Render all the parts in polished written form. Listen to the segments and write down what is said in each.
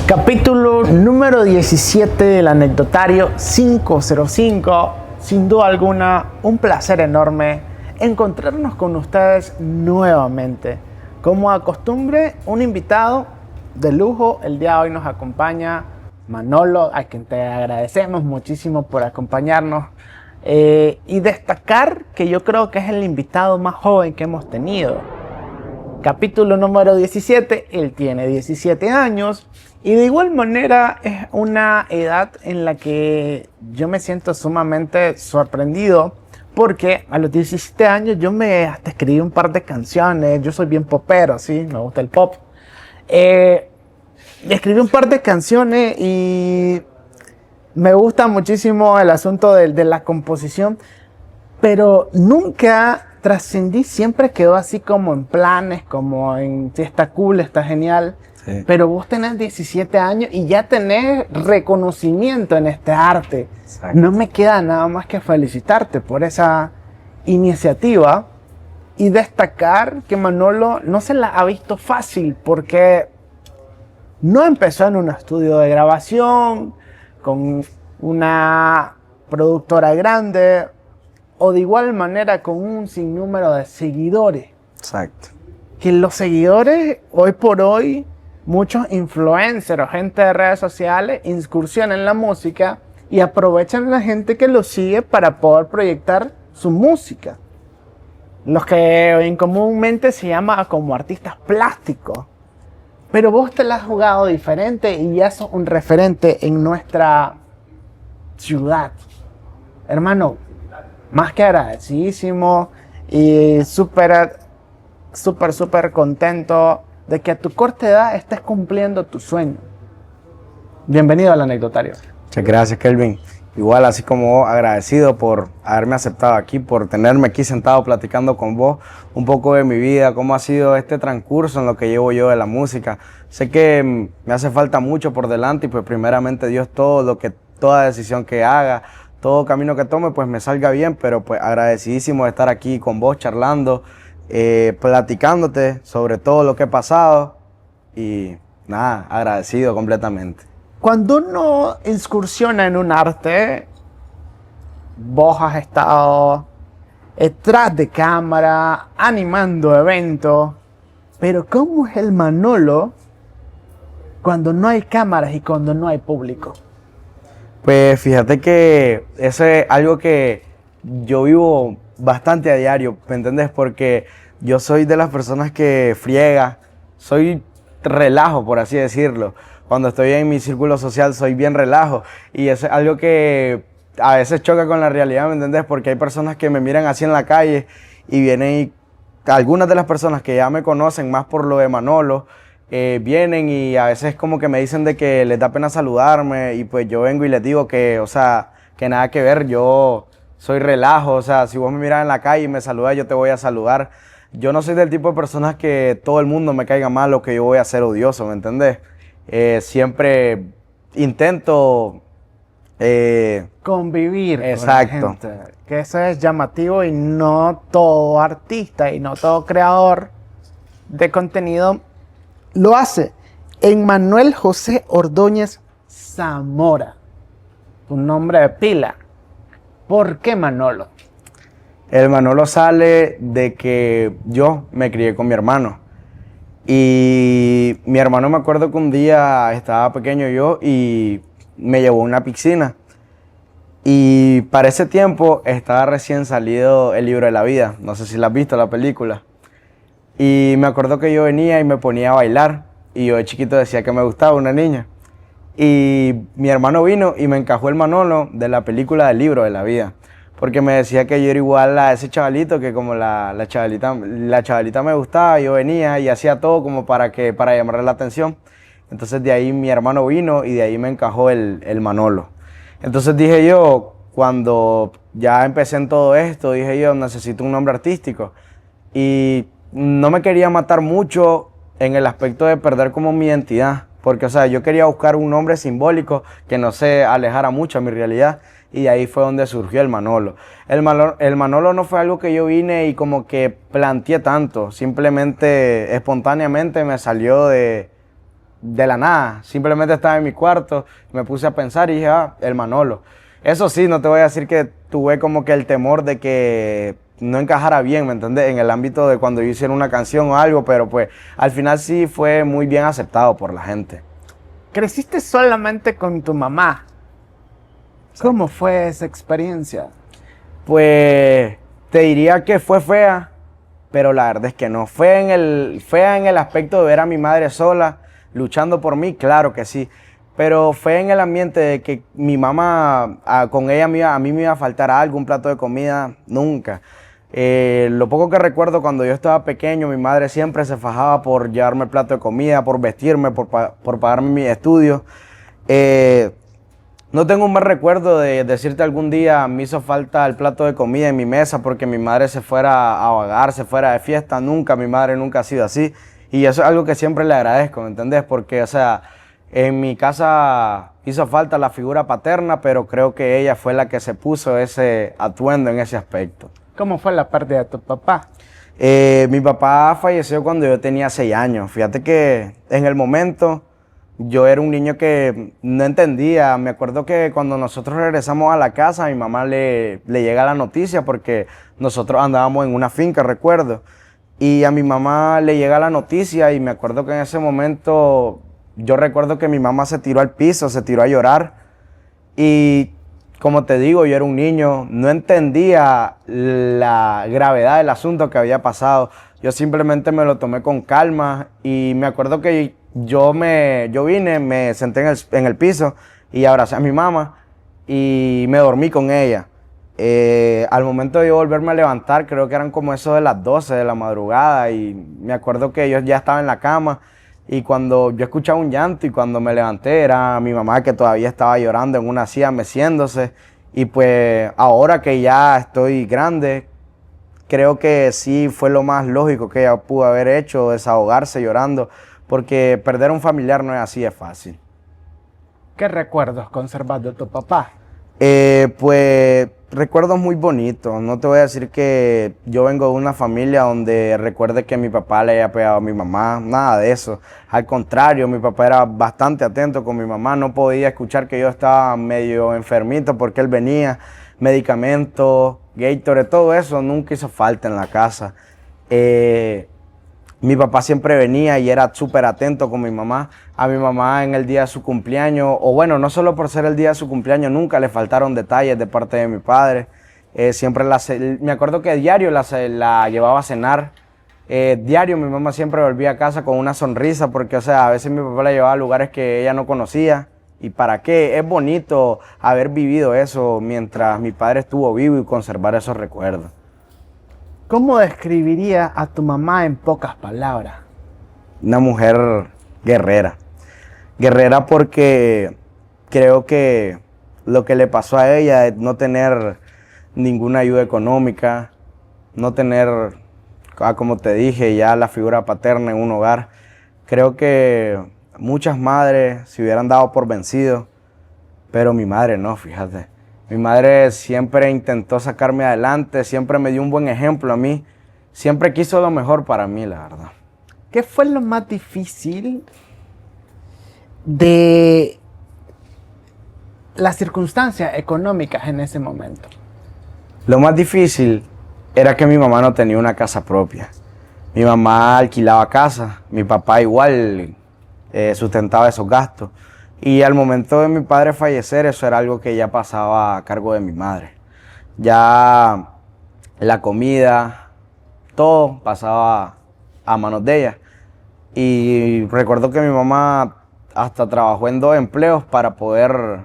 Capítulo número 17 del anecdotario 505. Sin duda alguna, un placer enorme encontrarnos con ustedes nuevamente. Como a costumbre, un invitado de lujo. El día de hoy nos acompaña Manolo, a quien te agradecemos muchísimo por acompañarnos. Y destacar que yo creo que es el invitado más joven que hemos tenido. Capítulo número 17, él tiene 17 años. Y de igual manera es una edad en la que yo me siento sumamente sorprendido porque a los 17 años yo hasta escribí un par de canciones. Yo soy bien popero, sí, me gusta el pop. Escribí un par de canciones y me gusta muchísimo el asunto de la composición, pero nunca trascendí, siempre quedó así como en planes, como en si está cool, está genial. Sí. Pero vos tenés 17 años y ya tenés reconocimiento en este arte. Exacto. No me queda nada más que felicitarte por esa iniciativa y destacar que Manolo no se la ha visto fácil porque no empezó en un estudio de grabación con una productora grande o de igual manera con un sinnúmero de seguidores. Exacto. Que los seguidores hoy por hoy, muchos influencers o gente de redes sociales incursionan en la música y aprovechan a la gente que los sigue para poder proyectar su música. Los que comúnmente se llama como artistas plásticos. Pero vos te la has jugado diferente y ya sos un referente en nuestra ciudad. Hermano, más que agradecidísimo y súper contento de que a tu corta edad estés cumpliendo tu sueño. Bienvenido al anecdotario. Muchas gracias, Kelvin. Igual, así como agradecido por haberme aceptado aquí, por tenerme aquí sentado platicando con vos un poco de mi vida, cómo ha sido este transcurso en lo que llevo yo de la música. Sé que me hace falta mucho por delante y pues primeramente Dios, toda decisión que haga, todo camino que tome, pues me salga bien, pero pues agradecidísimo de estar aquí con vos charlando, platicándote sobre todo lo que he pasado y nada, agradecido completamente. Cuando uno incursiona en un arte, vos has estado detrás de cámara, animando eventos, pero ¿cómo es el Manolo cuando no hay cámaras y cuando no hay público? Pues fíjate que eso es algo que yo vivo bastante a diario, ¿me entendés? Porque yo soy de las personas que friega, soy relajo, por así decirlo. Cuando estoy en mi círculo social soy bien relajo y eso es algo que a veces choca con la realidad, ¿me entendés? Porque hay personas que me miran así en la calle y vienen y algunas de las personas que ya me conocen más por lo de Manolo, vienen y a veces como que me dicen de que les da pena saludarme y pues yo vengo y les digo que, o sea, que nada que ver, yo soy relajo, o sea, si vos me miras en la calle y me saludas, yo te voy a saludar. Yo no soy del tipo de personas que todo el mundo me caiga mal o que yo voy a ser odioso, ¿me entendés? Siempre intento convivir exacto. Con la gente, que eso es llamativo y no todo artista y no todo creador de contenido lo hace. Emmanuel José Ordóñez Zamora, un nombre de pila. ¿Por qué Manolo? El Manolo sale de que yo me crié con mi hermano. Y mi hermano, me acuerdo que un día estaba pequeño yo y me llevó a una piscina. Y para ese tiempo estaba recién salido El Libro de la Vida. No sé si la has visto, la película. Y me acuerdo que yo venía y me ponía a bailar. Y yo de chiquito decía que me gustaba una niña. Y mi hermano vino y me encajó el Manolo de la película del Libro de la Vida. Porque me decía que yo era igual a ese chavalito, que como la chavalita me gustaba, yo venía y hacía todo como para llamarle la atención. Entonces de ahí mi hermano vino y de ahí me encajó el Manolo. Entonces dije yo, cuando ya empecé en todo esto, dije yo, necesito un nombre artístico. Y no me quería matar mucho en el aspecto de perder como mi identidad. Porque, o sea, yo quería buscar un nombre simbólico que no se alejara mucho a mi realidad. Y ahí fue donde surgió el Manolo. El Manolo no fue algo que yo vine y como que planteé tanto. Simplemente, espontáneamente me salió de de la nada. Simplemente estaba en mi cuarto, me puse a pensar y dije, el Manolo. Eso sí, no te voy a decir que tuve como que el temor de que no encajara bien, ¿me entiendes? En el ámbito de cuando yo hiciera una canción o algo, pero pues al final sí fue muy bien aceptado por la gente. ¿Creciste solamente con tu mamá? ¿Cómo fue esa experiencia? Pues te diría que fue fea, pero la verdad es que no. Fea en el aspecto de ver a mi madre sola, luchando por mí, claro que sí. Pero fue en el ambiente de que mi mamá, con ella a mí me iba a faltar algo, un plato de comida, nunca. Lo poco que recuerdo cuando yo estaba pequeño, mi madre siempre se fajaba por llevarme el plato de comida, por vestirme, por pagarme mis estudios. No tengo un mal recuerdo de decirte algún día me hizo falta el plato de comida en mi mesa porque mi madre se fuera a vagar, se fuera de fiesta. Nunca, mi madre nunca ha sido así. Y eso es algo que siempre le agradezco, ¿me entendés? Porque, o sea, en mi casa hizo falta la figura paterna, pero creo que ella fue la que se puso ese atuendo en ese aspecto. ¿Cómo fue la pérdida de tu papá? Mi papá falleció cuando yo tenía 6 años. Fíjate que en el momento yo era un niño que no entendía. Me acuerdo que cuando nosotros regresamos a la casa, a mi mamá le llega la noticia porque nosotros andábamos en una finca, recuerdo. Y a mi mamá le llega la noticia y me acuerdo que en ese momento yo recuerdo que mi mamá se tiró al piso, se tiró a llorar. Y como te digo, yo era un niño, no entendía la gravedad del asunto que había pasado. Yo simplemente me lo tomé con calma y me acuerdo que yo vine, me senté en el piso y abracé a mi mamá y me dormí con ella. Al momento de yo volverme a levantar, creo que eran como eso de las 12 de la madrugada y me acuerdo que yo ya estaba en la cama y cuando yo escuchaba un llanto y cuando me levanté era mi mamá que todavía estaba llorando en una silla meciéndose y pues ahora que ya estoy grande, creo que sí fue lo más lógico que ella pudo haber hecho, desahogarse llorando, porque perder a un familiar no es así de fácil. ¿Qué recuerdos conservas de tu papá? Pues recuerdos muy bonitos. No te voy a decir que yo vengo de una familia donde recuerde que mi papá le haya pegado a mi mamá, nada de eso. Al contrario, mi papá era bastante atento con mi mamá, no podía escuchar que yo estaba medio enfermito porque él venía, medicamentos, Gatorade, todo eso nunca hizo falta en la casa. Mi papá siempre venía y era súper atento con mi mamá. A mi mamá en el día de su cumpleaños, o bueno, no solo por ser el día de su cumpleaños, nunca le faltaron detalles de parte de mi padre. Me acuerdo que diario la llevaba a cenar. Diario mi mamá siempre volvía a casa con una sonrisa porque, o sea, a veces mi papá la llevaba a lugares que ella no conocía. ¿Y para qué? Es bonito haber vivido eso mientras mi padre estuvo vivo y conservar esos recuerdos. ¿Cómo describiría a tu mamá en pocas palabras? Una mujer guerrera. Guerrera porque creo que lo que le pasó a ella es no tener ninguna ayuda económica, no tener, como te dije, ya la figura paterna en un hogar. Creo que muchas madres se hubieran dado por vencido, pero mi madre no, fíjate. Mi madre siempre intentó sacarme adelante, siempre me dio un buen ejemplo a mí, siempre quiso lo mejor para mí, la verdad. ¿Qué fue lo más difícil de las circunstancias económicas en ese momento? Lo más difícil era que mi mamá no tenía una casa propia. Mi mamá alquilaba casa, mi papá igual sustentaba esos gastos. Y al momento de mi padre fallecer, eso era algo que ya pasaba a cargo de mi madre. Ya la comida, todo pasaba a manos de ella. Y recuerdo que mi mamá hasta trabajó en 2 empleos para poder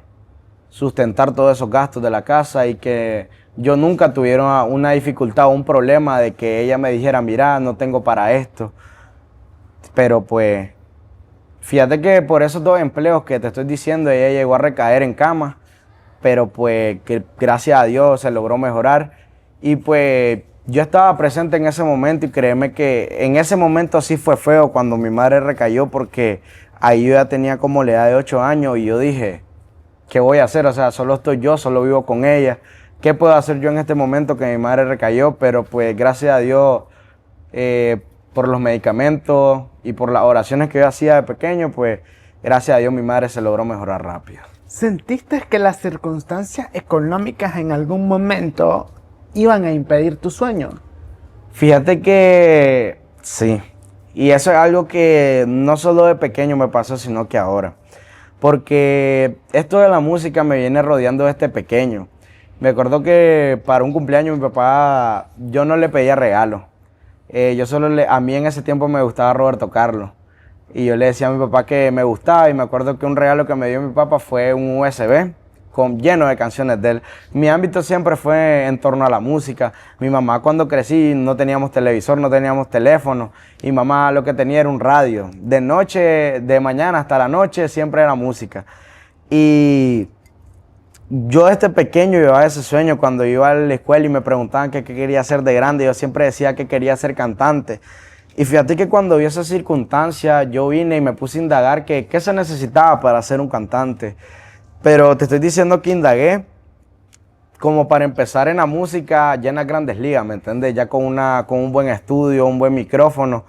sustentar todos esos gastos de la casa y que yo nunca tuviera una dificultad o un problema de que ella me dijera, mira, no tengo para esto. Pero pues, fíjate que por esos 2 empleos que te estoy diciendo, ella llegó a recaer en cama, pero pues que gracias a Dios se logró mejorar. Y pues yo estaba presente en ese momento y créeme que en ese momento sí fue feo cuando mi madre recayó porque ahí yo ya tenía como la edad de 8 años y yo dije, ¿qué voy a hacer? O sea, solo estoy yo, solo vivo con ella. ¿Qué puedo hacer yo en este momento que mi madre recayó? Pero pues gracias a Dios por los medicamentos y por las oraciones que yo hacía de pequeño, pues gracias a Dios mi madre se logró mejorar rápido. ¿Sentiste que las circunstancias económicas en algún momento iban a impedir tu sueño? Fíjate que sí, y eso es algo que no solo de pequeño me pasó, sino que ahora. Porque esto de la música me viene rodeando desde pequeño. Me acuerdo que para un cumpleaños mi papá, yo no le pedía regalo. A mí en ese tiempo me gustaba Roberto Carlos. Y yo le decía a mi papá que me gustaba y me acuerdo que un regalo que me dio mi papá fue un USB lleno de canciones de él. Mi ámbito siempre fue en torno a la música. Mi mamá cuando crecí no teníamos televisor, no teníamos teléfono. Y mamá lo que tenía era un radio. De noche, de mañana hasta la noche siempre era música. Y yo desde pequeño llevaba ese sueño. Cuando iba a la escuela y me preguntaban qué quería hacer de grande, yo siempre decía que quería ser cantante. Y fíjate que cuando vi esa circunstancia, yo vine y me puse a indagar qué se necesitaba para ser un cantante. Pero te estoy diciendo que indagué como para empezar en la música ya en las grandes ligas, ¿me entiendes? Ya con un buen estudio, un buen micrófono.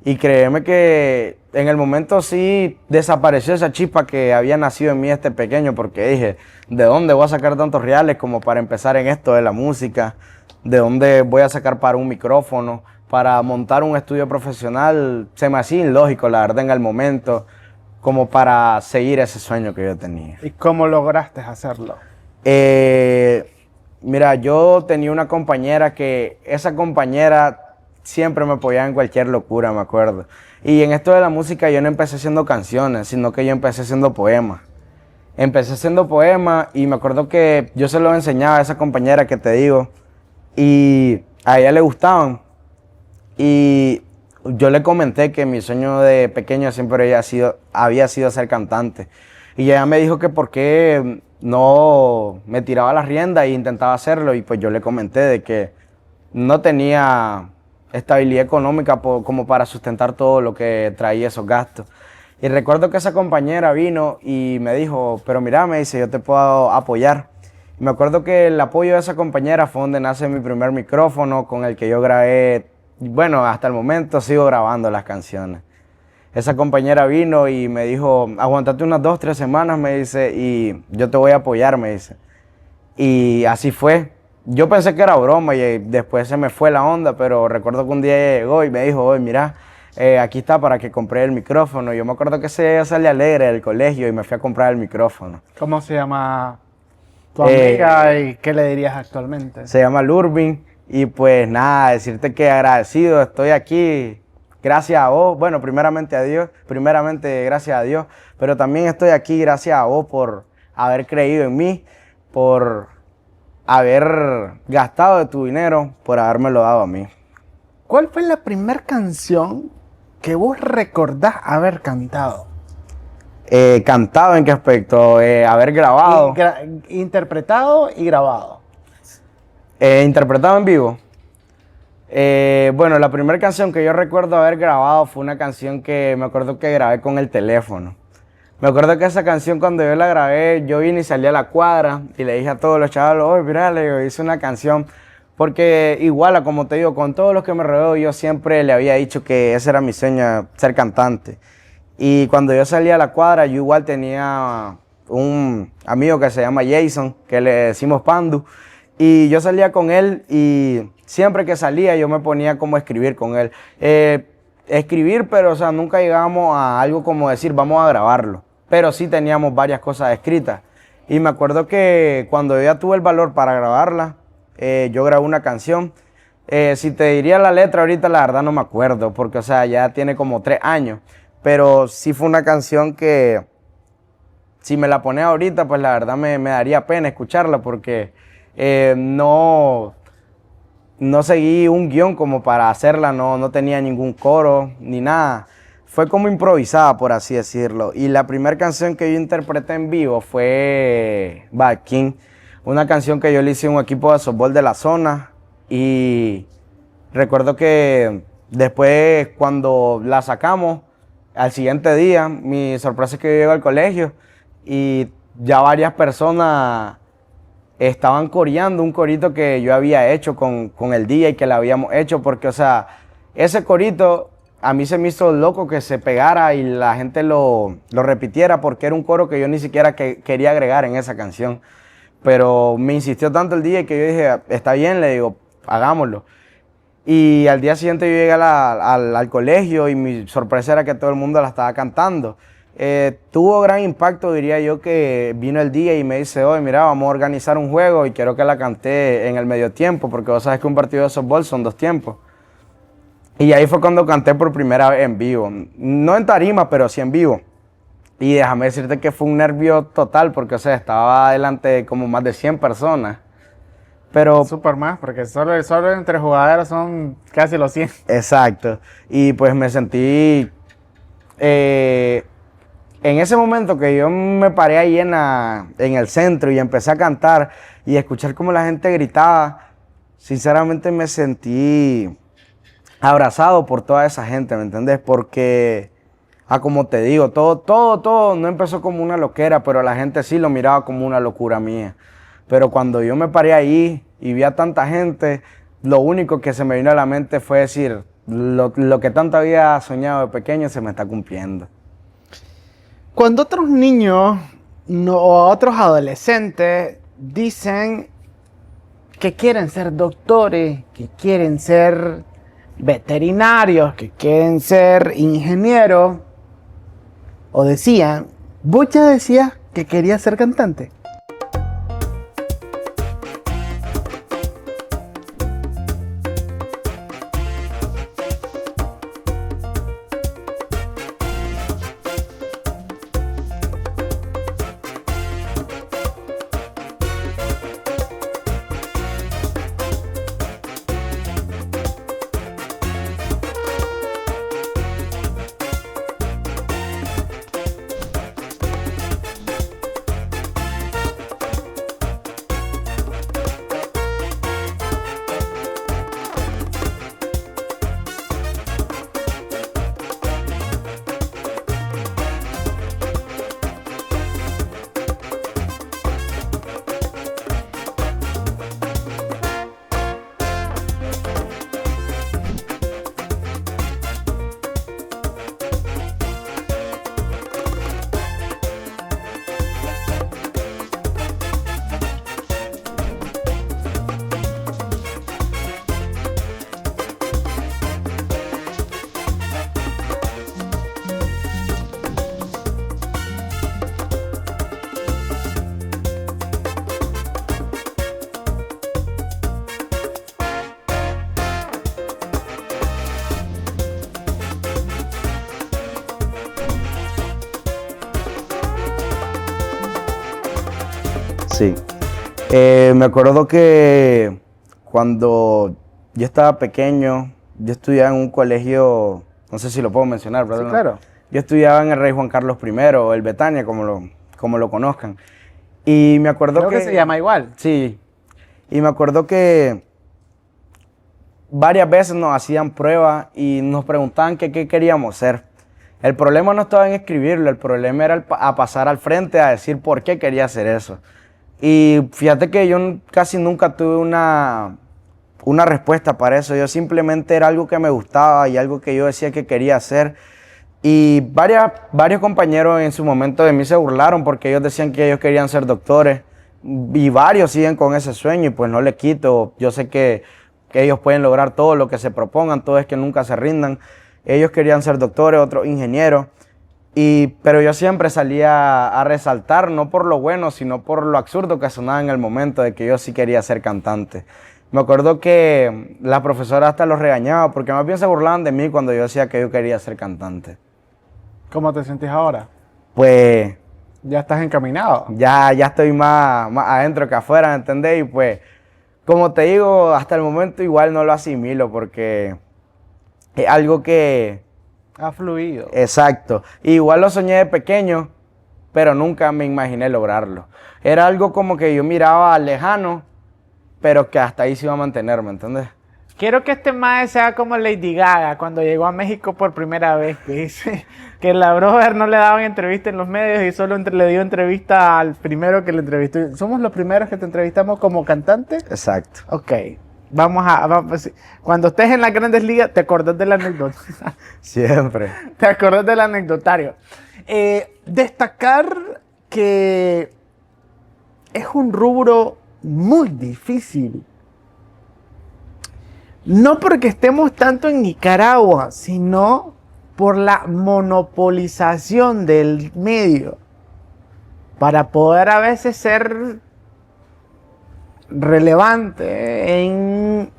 Y créeme que en el momento sí desapareció esa chispa que había nacido en mí este pequeño, porque dije, ¿de dónde voy a sacar tantos reales como para empezar en esto de la música? ¿De dónde voy a sacar para un micrófono? Para montar un estudio profesional? Se me hacía ilógico, la verdad, en el momento, como para seguir ese sueño que yo tenía. ¿Y cómo lograste hacerlo? Mira, yo tenía una compañera que esa compañera siempre me apoyaba en cualquier locura, me acuerdo. Y en esto de la música yo no empecé haciendo canciones, sino que yo empecé haciendo poemas. Empecé haciendo poemas y me acuerdo que yo se los enseñaba a esa compañera que te digo y a ella le gustaban. Y yo le comenté que mi sueño de pequeño siempre había sido ser cantante. Y ella me dijo que por qué no me tiraba las riendas e intentaba hacerlo. Y pues yo le comenté de que no tenía estabilidad económica como para sustentar todo lo que traía esos gastos. Y recuerdo que esa compañera vino y me dijo, pero mira, me dice, yo te puedo apoyar. Y me acuerdo que el apoyo de esa compañera fue donde nace mi primer micrófono con el que yo grabé. Bueno, hasta el momento sigo grabando las canciones. Esa compañera vino y me dijo, aguántate unas 2, 3 semanas, me dice, y yo te voy a apoyar, me dice. Y así fue. Yo pensé que era broma y después se me fue la onda, pero recuerdo que un día ella llegó y me dijo, oye, mira, aquí está para que compré el micrófono. Yo me acuerdo que ese día salí alegre del colegio y me fui a comprar el micrófono. ¿Cómo se llama tu amiga y qué le dirías actualmente? Se llama Lurbin. Y pues nada, decirte que agradecido, estoy aquí gracias a vos, bueno, primeramente gracias a Dios, pero también estoy aquí gracias a vos por haber creído en mí, por haber gastado de tu dinero, por habérmelo dado a mí. ¿Cuál fue la primera canción que vos recordás haber cantado? ¿Cantado en qué aspecto? Haber grabado. Interpretado y grabado. Interpretado en vivo. Bueno, la primera canción que yo recuerdo haber grabado fue una canción que me acuerdo que grabé con el teléfono. Me acuerdo que esa canción cuando yo la grabé, yo vine y salí a la cuadra y le dije a todos los chavalos, oye, mira, le digo, hice una canción. Porque igual, como te digo, con todos los que me rodeo, yo siempre le había dicho que ese era mi sueño, ser cantante. Y cuando yo salí a la cuadra, yo igual tenía un amigo que se llama Jason, que le decimos Pandu. Y yo salía con él y siempre que salía yo me ponía como a escribir con él. Escribir, pero o sea, nunca llegamos a algo como decir, vamos a grabarlo. Pero sí teníamos varias cosas escritas. Y me acuerdo que cuando yo ya tuve el valor para grabarla, yo grabé una canción. Si te diría la letra ahorita, la verdad no me acuerdo, porque o sea, ya tiene como 3 años. Pero sí fue una canción que, si me la pones ahorita, pues la verdad me daría pena escucharla, porque no seguí un guión como para hacerla, no tenía ningún coro ni nada. Fue como improvisada, por así decirlo. Y la primera canción que yo interpreté en vivo fue Bad King, una canción que yo le hice a un equipo de softball de la zona. Y recuerdo que después, cuando la sacamos, al siguiente día, mi sorpresa es que yo llego al colegio y ya varias personas estaban coreando un corito que yo había hecho con el DJ, que le habíamos hecho, porque, o sea, ese corito a mí se me hizo loco que se pegara y la gente lo repitiera porque era un coro que yo ni siquiera quería agregar en esa canción. Pero me insistió tanto el DJ que yo dije, está bien, le digo, hagámoslo. Y al día siguiente yo llegué al colegio y mi sorpresa era que todo el mundo la estaba cantando. Tuvo gran impacto, diría yo, que vino el día y me dice, oye, mira, vamos a organizar un juego y quiero que la canté en el medio tiempo, porque vos sabes que un partido de softball son 2 tiempos. Y ahí fue cuando canté por primera vez en vivo. No en tarima, pero sí en vivo. Y déjame decirte que fue un nervio total, porque, o sea, estaba delante de como más de 100 personas. Pero... Súper más, porque solo entre jugadores son casi los 100. Exacto. Y pues me sentí... en ese momento que yo me paré ahí en el centro y empecé a cantar y escuchar cómo la gente gritaba, sinceramente me sentí abrazado por toda esa gente, ¿me entendés? Porque, como te digo, todo no empezó como una loquera, pero la gente sí lo miraba como una locura mía. Pero cuando yo me paré ahí y vi a tanta gente, lo único que se me vino a la mente fue decir, lo que tanto había soñado de pequeño se me está cumpliendo. Cuando otros niños o otros adolescentes dicen que quieren ser doctores, que quieren ser veterinarios, que quieren ser ingenieros, o decían, vos ya decías que querías ser cantante. Sí. Me acuerdo que cuando yo estaba pequeño, yo estudiaba en un colegio, no sé si lo puedo mencionar, ¿verdad? Sí, claro. Yo estudiaba en el Rey Juan Carlos I, el Betania, como lo conozcan. Y me acuerdo Creo que se llama igual. Sí. Y me acuerdo que varias veces nos hacían pruebas y nos preguntaban qué queríamos ser. El problema no estaba en escribirlo, el problema era a pasar al frente a decir por qué quería hacer eso. Y fíjate que yo casi nunca tuve una respuesta para eso. Yo simplemente era algo que me gustaba y algo que yo decía que quería hacer. Y varios compañeros en su momento de mí se burlaron porque ellos decían que ellos querían ser doctores. Y varios siguen con ese sueño y pues no le quito. Yo sé que ellos pueden lograr todo lo que se propongan, todo es que nunca se rindan. Ellos querían ser doctores, otros ingenieros. Pero yo siempre salía a resaltar, no por lo bueno, sino por lo absurdo que sonaba en el momento de que yo sí quería ser cantante. Me acuerdo que la profesora hasta los regañaba porque más bien se burlaban de mí cuando yo decía que yo quería ser cantante. ¿Cómo te sentís ahora? Pues... Ya estás encaminado. Ya estoy más adentro que afuera, ¿me entendés? Y pues, como te digo, hasta el momento igual no lo asimilo porque es algo que... Ha fluido. Exacto. Igual lo soñé de pequeño, pero nunca me imaginé lograrlo. Era algo como que yo miraba lejano, pero que hasta ahí se iba a mantener, ¿me entiendes? Quiero que este mae sea como Lady Gaga cuando llegó a México por primera vez, que dice que la brother no le daban entrevista en los medios y solo le dio entrevista al primero que le entrevistó. ¿Somos los primeros que te entrevistamos como cantante? Exacto. Ok. Cuando estés en las grandes ligas, te acordás del anécdota. Siempre. Te acordás del anecdotario. Destacar que es un rubro muy difícil. No porque estemos tanto en Nicaragua, sino por la monopolización del medio. Para poder a veces ser relevante en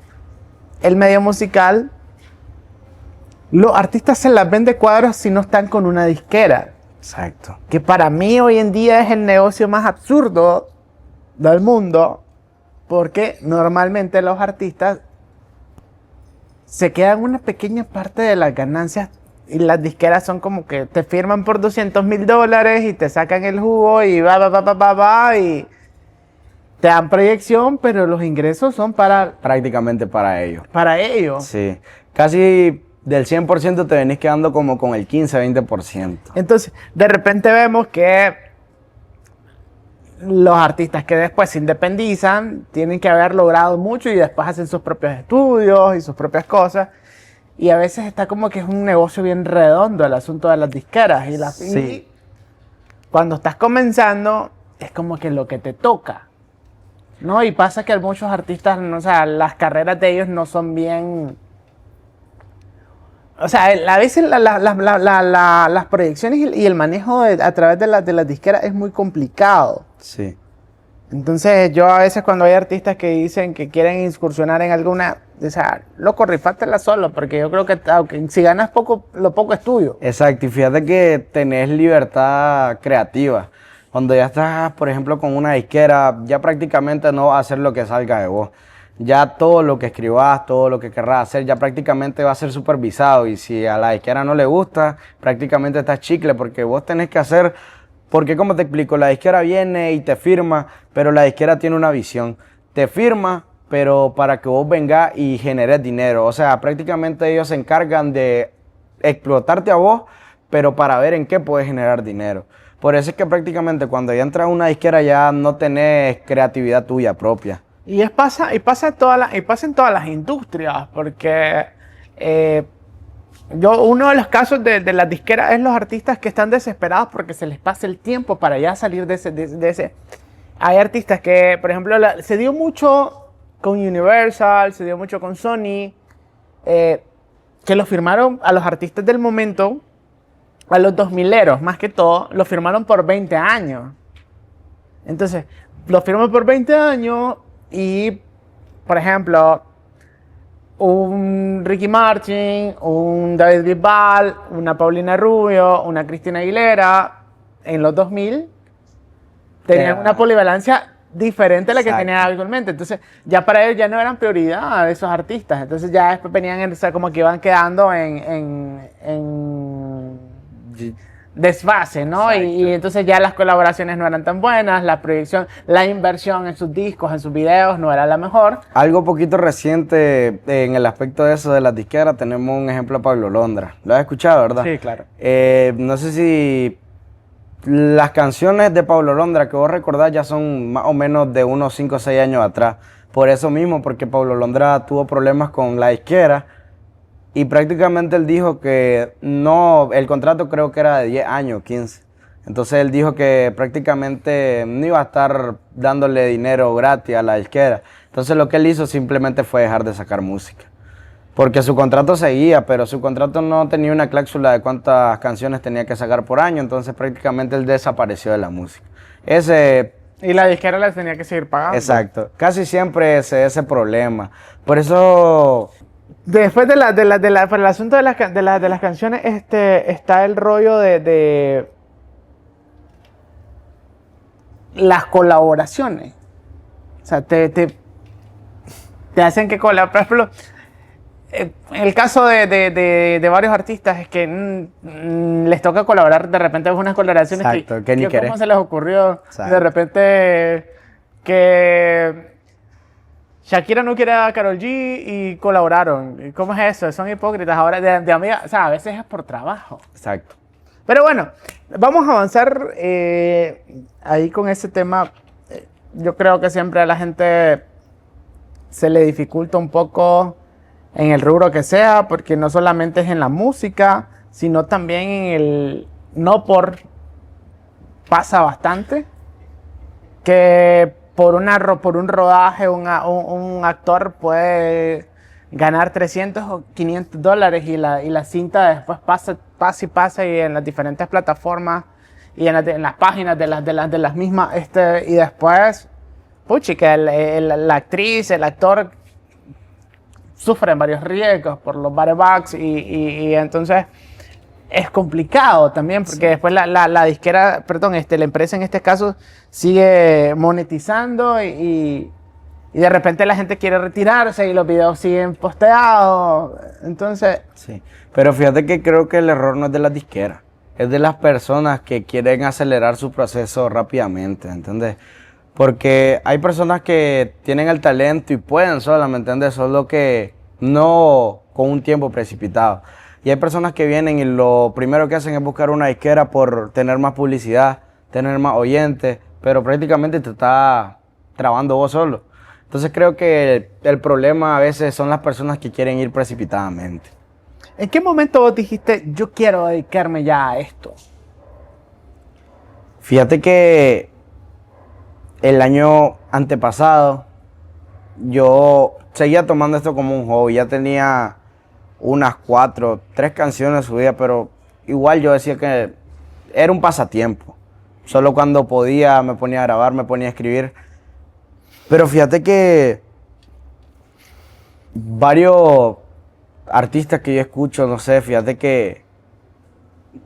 el medio musical, los artistas se las ven de cuadros si no están con una disquera. Exacto. Que para mí hoy en día es el negocio más absurdo del mundo, porque normalmente los artistas se quedan una pequeña parte de las ganancias y las disqueras son como que te firman por $200,000 y te sacan el jugo y y te dan proyección, pero los ingresos son Prácticamente para ellos. para ellos. Sí. Casi del 100% te venís quedando como con el 15-20%. Entonces, de repente vemos que los artistas que después se independizan tienen que haber logrado mucho y después hacen sus propios estudios y sus propias cosas. Y a veces está como que es un negocio bien redondo el asunto de las disqueras. Sí. Y cuando estás comenzando, es como que lo que te toca, ¿no? Y pasa que muchos artistas, o sea, las carreras de ellos no son bien... O sea, a veces las proyecciones y el manejo a través de las disqueras es muy complicado. Sí. Entonces, yo a veces cuando hay artistas que dicen que quieren incursionar en alguna, o sea, loco, rifátela solo, porque yo creo que aunque si ganas poco, lo poco es tuyo. Exacto, y fíjate que tenés libertad creativa. Cuando ya estás, por ejemplo, con una disquera, ya prácticamente no va a hacer lo que salga de vos. Ya todo lo que escribas, todo lo que querrás hacer, ya prácticamente va a ser supervisado. Y si a la disquera no le gusta, prácticamente estás chicle, porque vos tenés que hacer... Porque, como te explico, la disquera viene y te firma, pero la disquera tiene una visión. Te firma, pero para que vos vengas y generes dinero. O sea, prácticamente ellos se encargan de explotarte a vos, pero para ver en qué puedes generar dinero. Por eso es que prácticamente cuando ya entras a una disquera ya no tenés creatividad tuya propia. Pasa en todas las industrias, porque uno de los casos de las disqueras es los artistas que están desesperados porque se les pasa el tiempo para ya salir de ese. Hay artistas que, por ejemplo, se dio mucho con Universal, se dio mucho con Sony, que lo firmaron a los artistas del momento, a los 2000eros más que todo, lo firmaron por 20 años. Entonces, lo firman por 20 años y, por ejemplo, un Ricky Martin, un David Bisbal, una Paulina Rubio, una Cristina Aguilera, en los 2000, tenían una polivalencia diferente a la que tenían habitualmente. Entonces, ya para ellos ya no eran prioridad esos artistas. Entonces, ya después venían, o sea, como que iban quedando en desfase, ¿no? Y entonces ya las colaboraciones no eran tan buenas, la proyección, la inversión en sus discos, en sus videos no era la mejor. Algo poquito reciente en el aspecto de eso de las disqueras, tenemos un ejemplo a Pablo Londra. ¿Lo has escuchado, verdad? Sí, claro. No sé si las canciones de Pablo Londra que vos recordás ya son más o menos de unos 5 o 6 años atrás. Por eso mismo, porque Pablo Londra tuvo problemas con la disquera. Y prácticamente él dijo que no, el contrato creo que era de 10 años, 15. Entonces él dijo que prácticamente no iba a estar dándole dinero gratis a la disquera. Entonces lo que él hizo simplemente fue dejar de sacar música. Porque su contrato seguía, pero su contrato no tenía una cláusula de cuántas canciones tenía que sacar por año. Entonces prácticamente él desapareció de la música. Y la disquera les tenía que seguir pagando. Exacto. Casi siempre ese problema. Por eso... Después por el asunto de las canciones, está el rollo de las colaboraciones. O sea, te hacen que colaborar. Por ejemplo, el caso de varios artistas es que les toca colaborar, de repente ves unas colaboraciones. Exacto, que ni querés. ¿Cómo se les ocurrió? Exacto. De repente que Shakira no quiere a Karol G y colaboraron. ¿Cómo es eso? Son hipócritas ahora de amigas. O sea, a veces es por trabajo. Exacto. Pero bueno, vamos a avanzar ahí con ese tema. Yo creo que siempre la gente se le dificulta un poco en el rubro que sea, porque no solamente es en la música, sino también en el no por pasa bastante que por un rodaje un actor puede ganar 300 o 500 dólares y la cinta después pasa y en las diferentes plataformas y en las páginas de las mismas y después puchi, que la actriz, el actor sufren varios riesgos por los bugs y entonces es complicado también porque después la disquera, perdón, la empresa en este caso sigue monetizando y de repente la gente quiere retirarse y los videos siguen posteados. Entonces... Sí, pero fíjate que creo que el error no es de las disqueras, es de las personas que quieren acelerar su proceso rápidamente, ¿entendés? Porque hay personas que tienen el talento y pueden solo, ¿me entiendes? Solo que no con un tiempo precipitado. Y hay personas que vienen y lo primero que hacen es buscar una disquera por tener más publicidad, tener más oyentes, pero prácticamente te está trabando vos solo. Entonces creo que el problema a veces son las personas que quieren ir precipitadamente. ¿En qué momento vos dijiste, yo quiero dedicarme ya a esto? Fíjate que el año antepasado yo seguía tomando esto como un hobby. Ya tenía unas 3 canciones subidas, pero igual yo decía que era un pasatiempo. Solo cuando podía me ponía a grabar, me ponía a escribir. Pero fíjate que varios artistas que yo escucho, no sé, fíjate que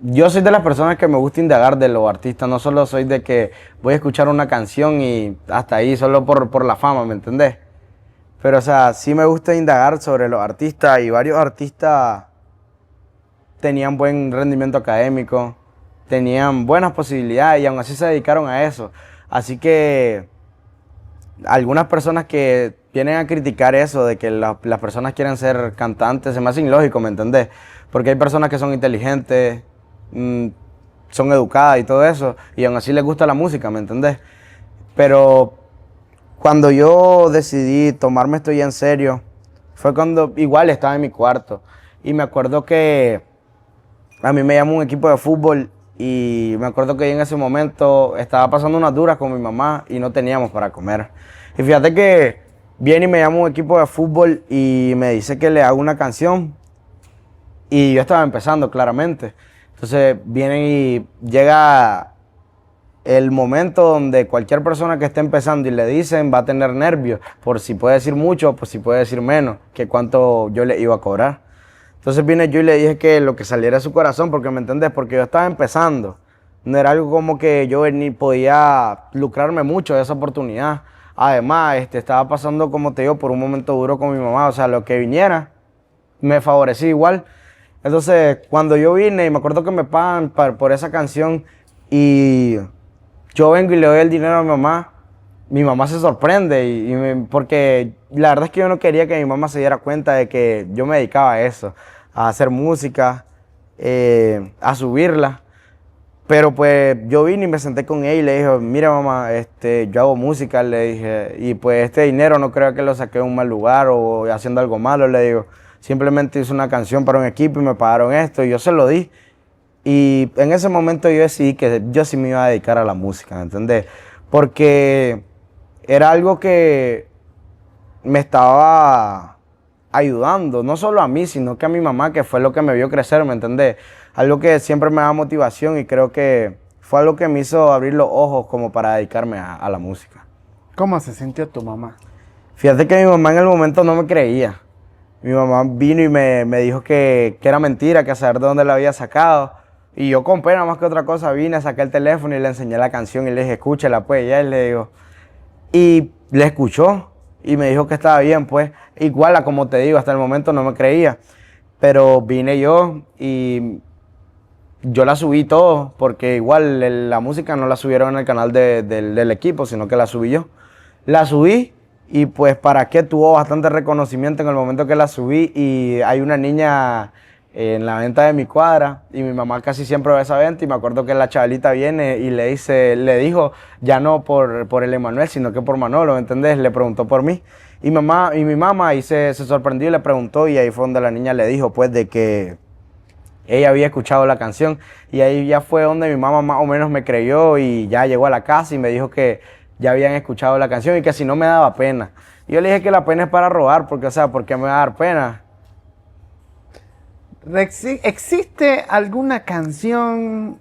yo soy de las personas que me gusta indagar de los artistas. No solo soy de que voy a escuchar una canción y hasta ahí, solo por la fama, ¿me entendés? Pero, o sea, sí me gusta indagar sobre los artistas y varios artistas tenían buen rendimiento académico, tenían buenas posibilidades y aún así se dedicaron a eso. Así que algunas personas que vienen a criticar eso de que las personas quieren ser cantantes, se me hace ilógico, ¿me entendés? Porque hay personas que son inteligentes, son educadas y todo eso, y aún así les gusta la música, ¿me entendés? Pero cuando yo decidí tomarme esto ya en serio, fue cuando igual estaba en mi cuarto. Y me acuerdo que a mí me llamó un equipo de fútbol y me acuerdo que yo en ese momento estaba pasando unas duras con mi mamá y no teníamos para comer. Y fíjate que viene y me llama un equipo de fútbol y me dice que le hago una canción. Y yo estaba empezando, claramente. Entonces viene y llega el momento donde cualquier persona que esté empezando y le dicen va a tener nervios por si puede decir mucho o por si puede decir menos, que cuánto yo le iba a cobrar. Entonces vine yo y le dije que lo que saliera de su corazón, porque me entendés, porque yo estaba empezando. No era algo como que yo ni podía lucrarme mucho de esa oportunidad. Además, estaba pasando, como te digo, por un momento duro con mi mamá. O sea, lo que viniera me favorecía igual. Entonces, cuando yo vine, y me acuerdo que me pagan por esa canción y yo vengo y le doy el dinero a mi mamá se sorprende porque la verdad es que yo no quería que mi mamá se diera cuenta de que yo me dedicaba a eso, a hacer música, a subirla. Pero pues yo vine y me senté con ella y le dije, mira mamá, yo hago música, le dije, y pues este dinero no creo que lo saqué de un mal lugar o haciendo algo malo, le digo. Simplemente hice una canción para un equipo y me pagaron esto y yo se lo di. Y en ese momento yo decidí que yo sí me iba a dedicar a la música, ¿me entendés? Porque era algo que me estaba ayudando, no solo a mí, sino que a mi mamá, que fue lo que me vio crecer, ¿me entendés? Algo que siempre me da motivación y creo que fue algo que me hizo abrir los ojos como para dedicarme a la música. ¿Cómo se sintió tu mamá? Fíjate que mi mamá en el momento no me creía. Mi mamá vino y me dijo que era mentira, que a saber de dónde la había sacado. Y yo con pena más que otra cosa vine, saqué el teléfono y le enseñé la canción y le dije, escúchela pues, y él le digo. Y le escuchó y me dijo que estaba bien pues. Igual a como te digo, hasta el momento no me creía. Pero vine yo y yo la subí todo, porque igual la música no la subieron en el canal del equipo, sino que la subí yo. La subí. Y pues para qué tuvo bastante reconocimiento en el momento que la subí y hay una niña en la venta de mi cuadra y mi mamá casi siempre ve esa venta y me acuerdo que la chavalita viene y le dijo, ya no por el Emanuel, sino que por Manolo, ¿me entendés? Le preguntó por mí Y mi mamá ahí se sorprendió y le preguntó, y ahí fue donde la niña le dijo, pues, de que ella había escuchado la canción. Y ahí ya fue donde mi mamá más o menos me creyó y ya llegó a la casa y me dijo que ya habían escuchado la canción y que si no me daba pena. Y yo le dije que la pena es para robar, porque, o sea, ¿por qué me va a dar pena? ¿Existe alguna canción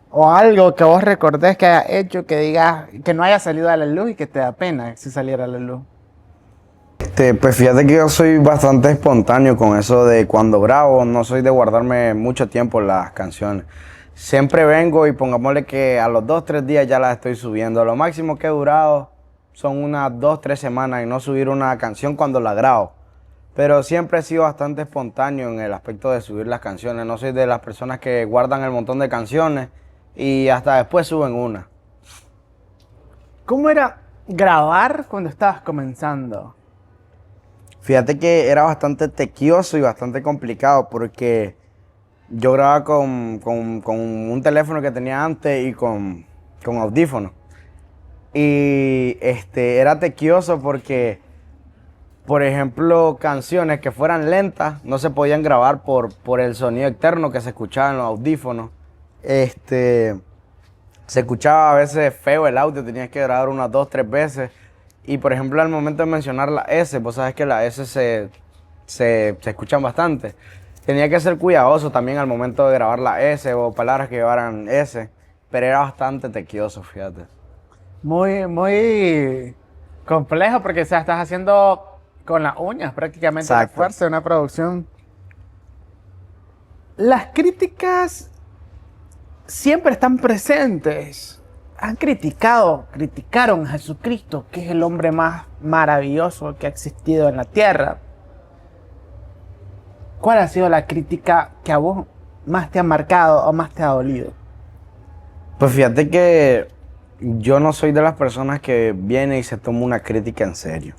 o algo que vos recordés que haya hecho que digas que no haya salido a la luz y que te da pena si saliera a la luz? Pues fíjate que yo soy bastante espontáneo con eso de cuando grabo, no soy de guardarme mucho tiempo las canciones. Siempre vengo y pongámosle que a los 2, 3 días ya las estoy subiendo. Lo máximo que he durado son unas 2, 3 semanas en no subir una canción cuando la grabo. Pero siempre he sido bastante espontáneo en el aspecto de subir las canciones. No soy de las personas que guardan el montón de canciones y hasta después suben una. ¿Cómo era grabar cuando estabas comenzando? Fíjate que era bastante tequioso y bastante complicado porque yo grababa con un teléfono que tenía antes y con audífonos. Y era tequioso porque, por ejemplo, canciones que fueran lentas no se podían grabar por el sonido externo que se escuchaba en los audífonos. Se escuchaba a veces feo el audio, tenías que grabar unas 2, 3 veces. Y por ejemplo, al momento de mencionar la S, vos sabes que la S se escuchan bastante. Tenía que ser cuidadoso también al momento de grabar la S o palabras que llevaran S, pero era bastante tequioso, fíjate. Muy complejo porque o sea, estás haciendo con las uñas prácticamente la Exacto. fuerza de una producción. Las críticas siempre están presentes. Criticaron a Jesucristo, que es el hombre más maravilloso que ha existido en la tierra. ¿Cuál ha sido la crítica que a vos más te ha marcado o más te ha dolido? Pues fíjate que yo no soy de las personas que viene y se toma una crítica en serio.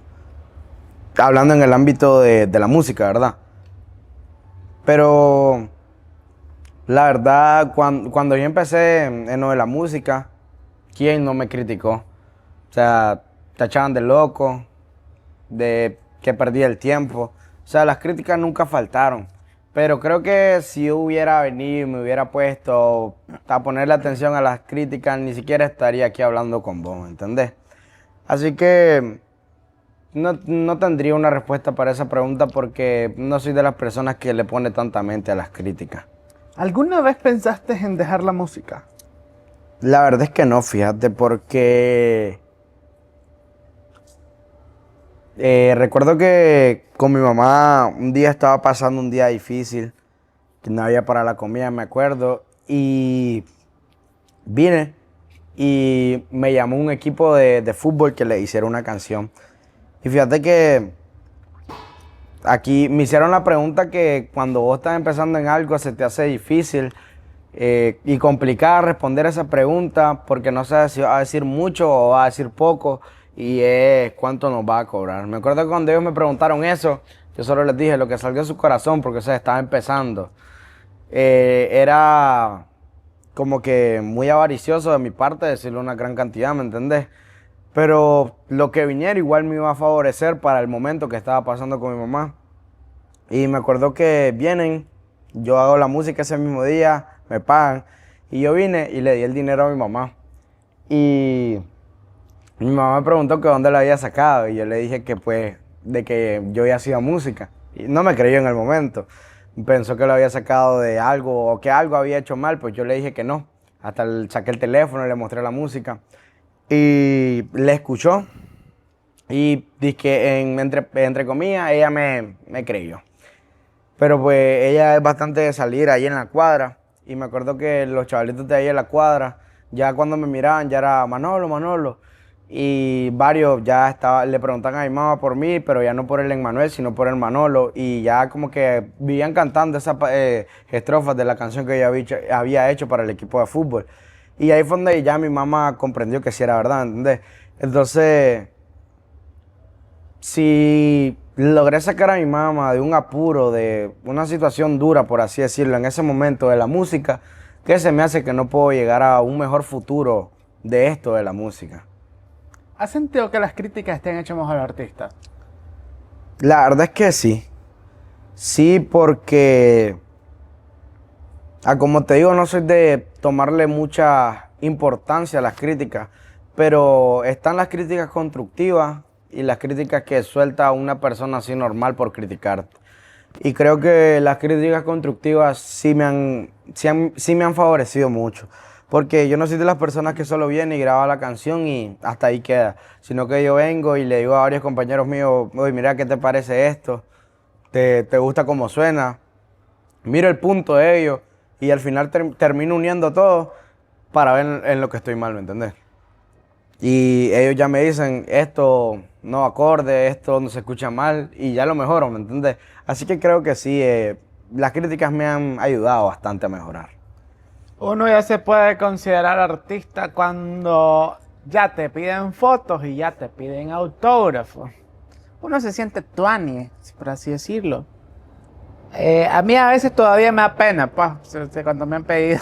Hablando en el ámbito de la música, ¿verdad? Pero la verdad, cuando yo empecé en lo de la música, ¿quién no me criticó? O sea, tachaban de loco, de que perdía el tiempo. O sea, las críticas nunca faltaron. Pero creo que si yo hubiera venido y me hubiera puesto a ponerle atención a las críticas, ni siquiera estaría aquí hablando con vos, ¿me entendés? Así que no tendría una respuesta para esa pregunta porque no soy de las personas que le pone tanta mente a las críticas. ¿Alguna vez pensaste en dejar la música? La verdad es que no, fíjate, porque recuerdo que con mi mamá un día estaba pasando un día difícil, que no había para la comida, me acuerdo, y vine y me llamó un equipo de fútbol que le hicieron una canción. Y fíjate que aquí me hicieron la pregunta que cuando vos estás empezando en algo se te hace difícil y complicada responder esa pregunta porque no sabes si va a decir mucho o va a decir poco y es cuánto nos va a cobrar. Me acuerdo que cuando ellos me preguntaron eso, yo solo les dije lo que salió de su corazón porque o sea, estaba empezando. Era como que muy avaricioso de mi parte decirle una gran cantidad, ¿me entendés? Pero lo que viniera igual me iba a favorecer para el momento que estaba pasando con mi mamá. Y me acuerdo que vienen, yo hago la música ese mismo día, me pagan. Y yo vine y le di el dinero a mi mamá. Y mi mamá me preguntó que dónde lo había sacado. Y yo le dije que pues, de que yo ya hacía música. Y no me creyó en el momento. Pensó que lo había sacado de algo o que algo había hecho mal, pues yo le dije que no. Hasta saqué el teléfono y le mostré la música. Y le escuchó. Y dije que entre comillas, ella me creyó. Pero pues ella es bastante de salir ahí en la cuadra. Y me acuerdo que los chavalitos de ahí en la cuadra, ya cuando me miraban, ya era Manolo, Manolo. Y varios ya le preguntaban a mi mamá por mí, pero ya no por el Emmanuel, sino por el Manolo. Y ya como que vivían cantando esas estrofas de la canción que ella había hecho para el equipo de fútbol. Y ahí fue donde ya mi mamá comprendió que sí era verdad, ¿entendés? Entonces, si logré sacar a mi mamá de un apuro, de una situación dura, por así decirlo, en ese momento de la música, ¿qué se me hace que no puedo llegar a un mejor futuro de esto de la música? ¿Has sentido que las críticas te han hecho mejor artista? La verdad es que sí. Sí, porque, como te digo, no soy de tomarle mucha importancia a las críticas, pero están las críticas constructivas y las críticas que suelta una persona así normal por criticarte. Y creo que las críticas constructivas sí me han favorecido mucho. Porque yo no soy de las personas que solo viene y graba la canción y hasta ahí queda. Sino que yo vengo y le digo a varios compañeros míos, oye, mira, ¿qué te parece esto? ¿Te gusta cómo suena? Miro el punto de ellos y al final termino uniendo todo para ver en lo que estoy mal, ¿me entendés? Y ellos ya me dicen, esto no acorde, esto no se escucha mal, y ya lo mejoro, ¿me entiendes? Así que creo que sí, las críticas me han ayudado bastante a mejorar. Uno ya se puede considerar artista cuando ya te piden fotos y ya te piden autógrafos. Uno se siente tuani, por así decirlo. A mí a veces todavía me da pena, pues, cuando me han pedido.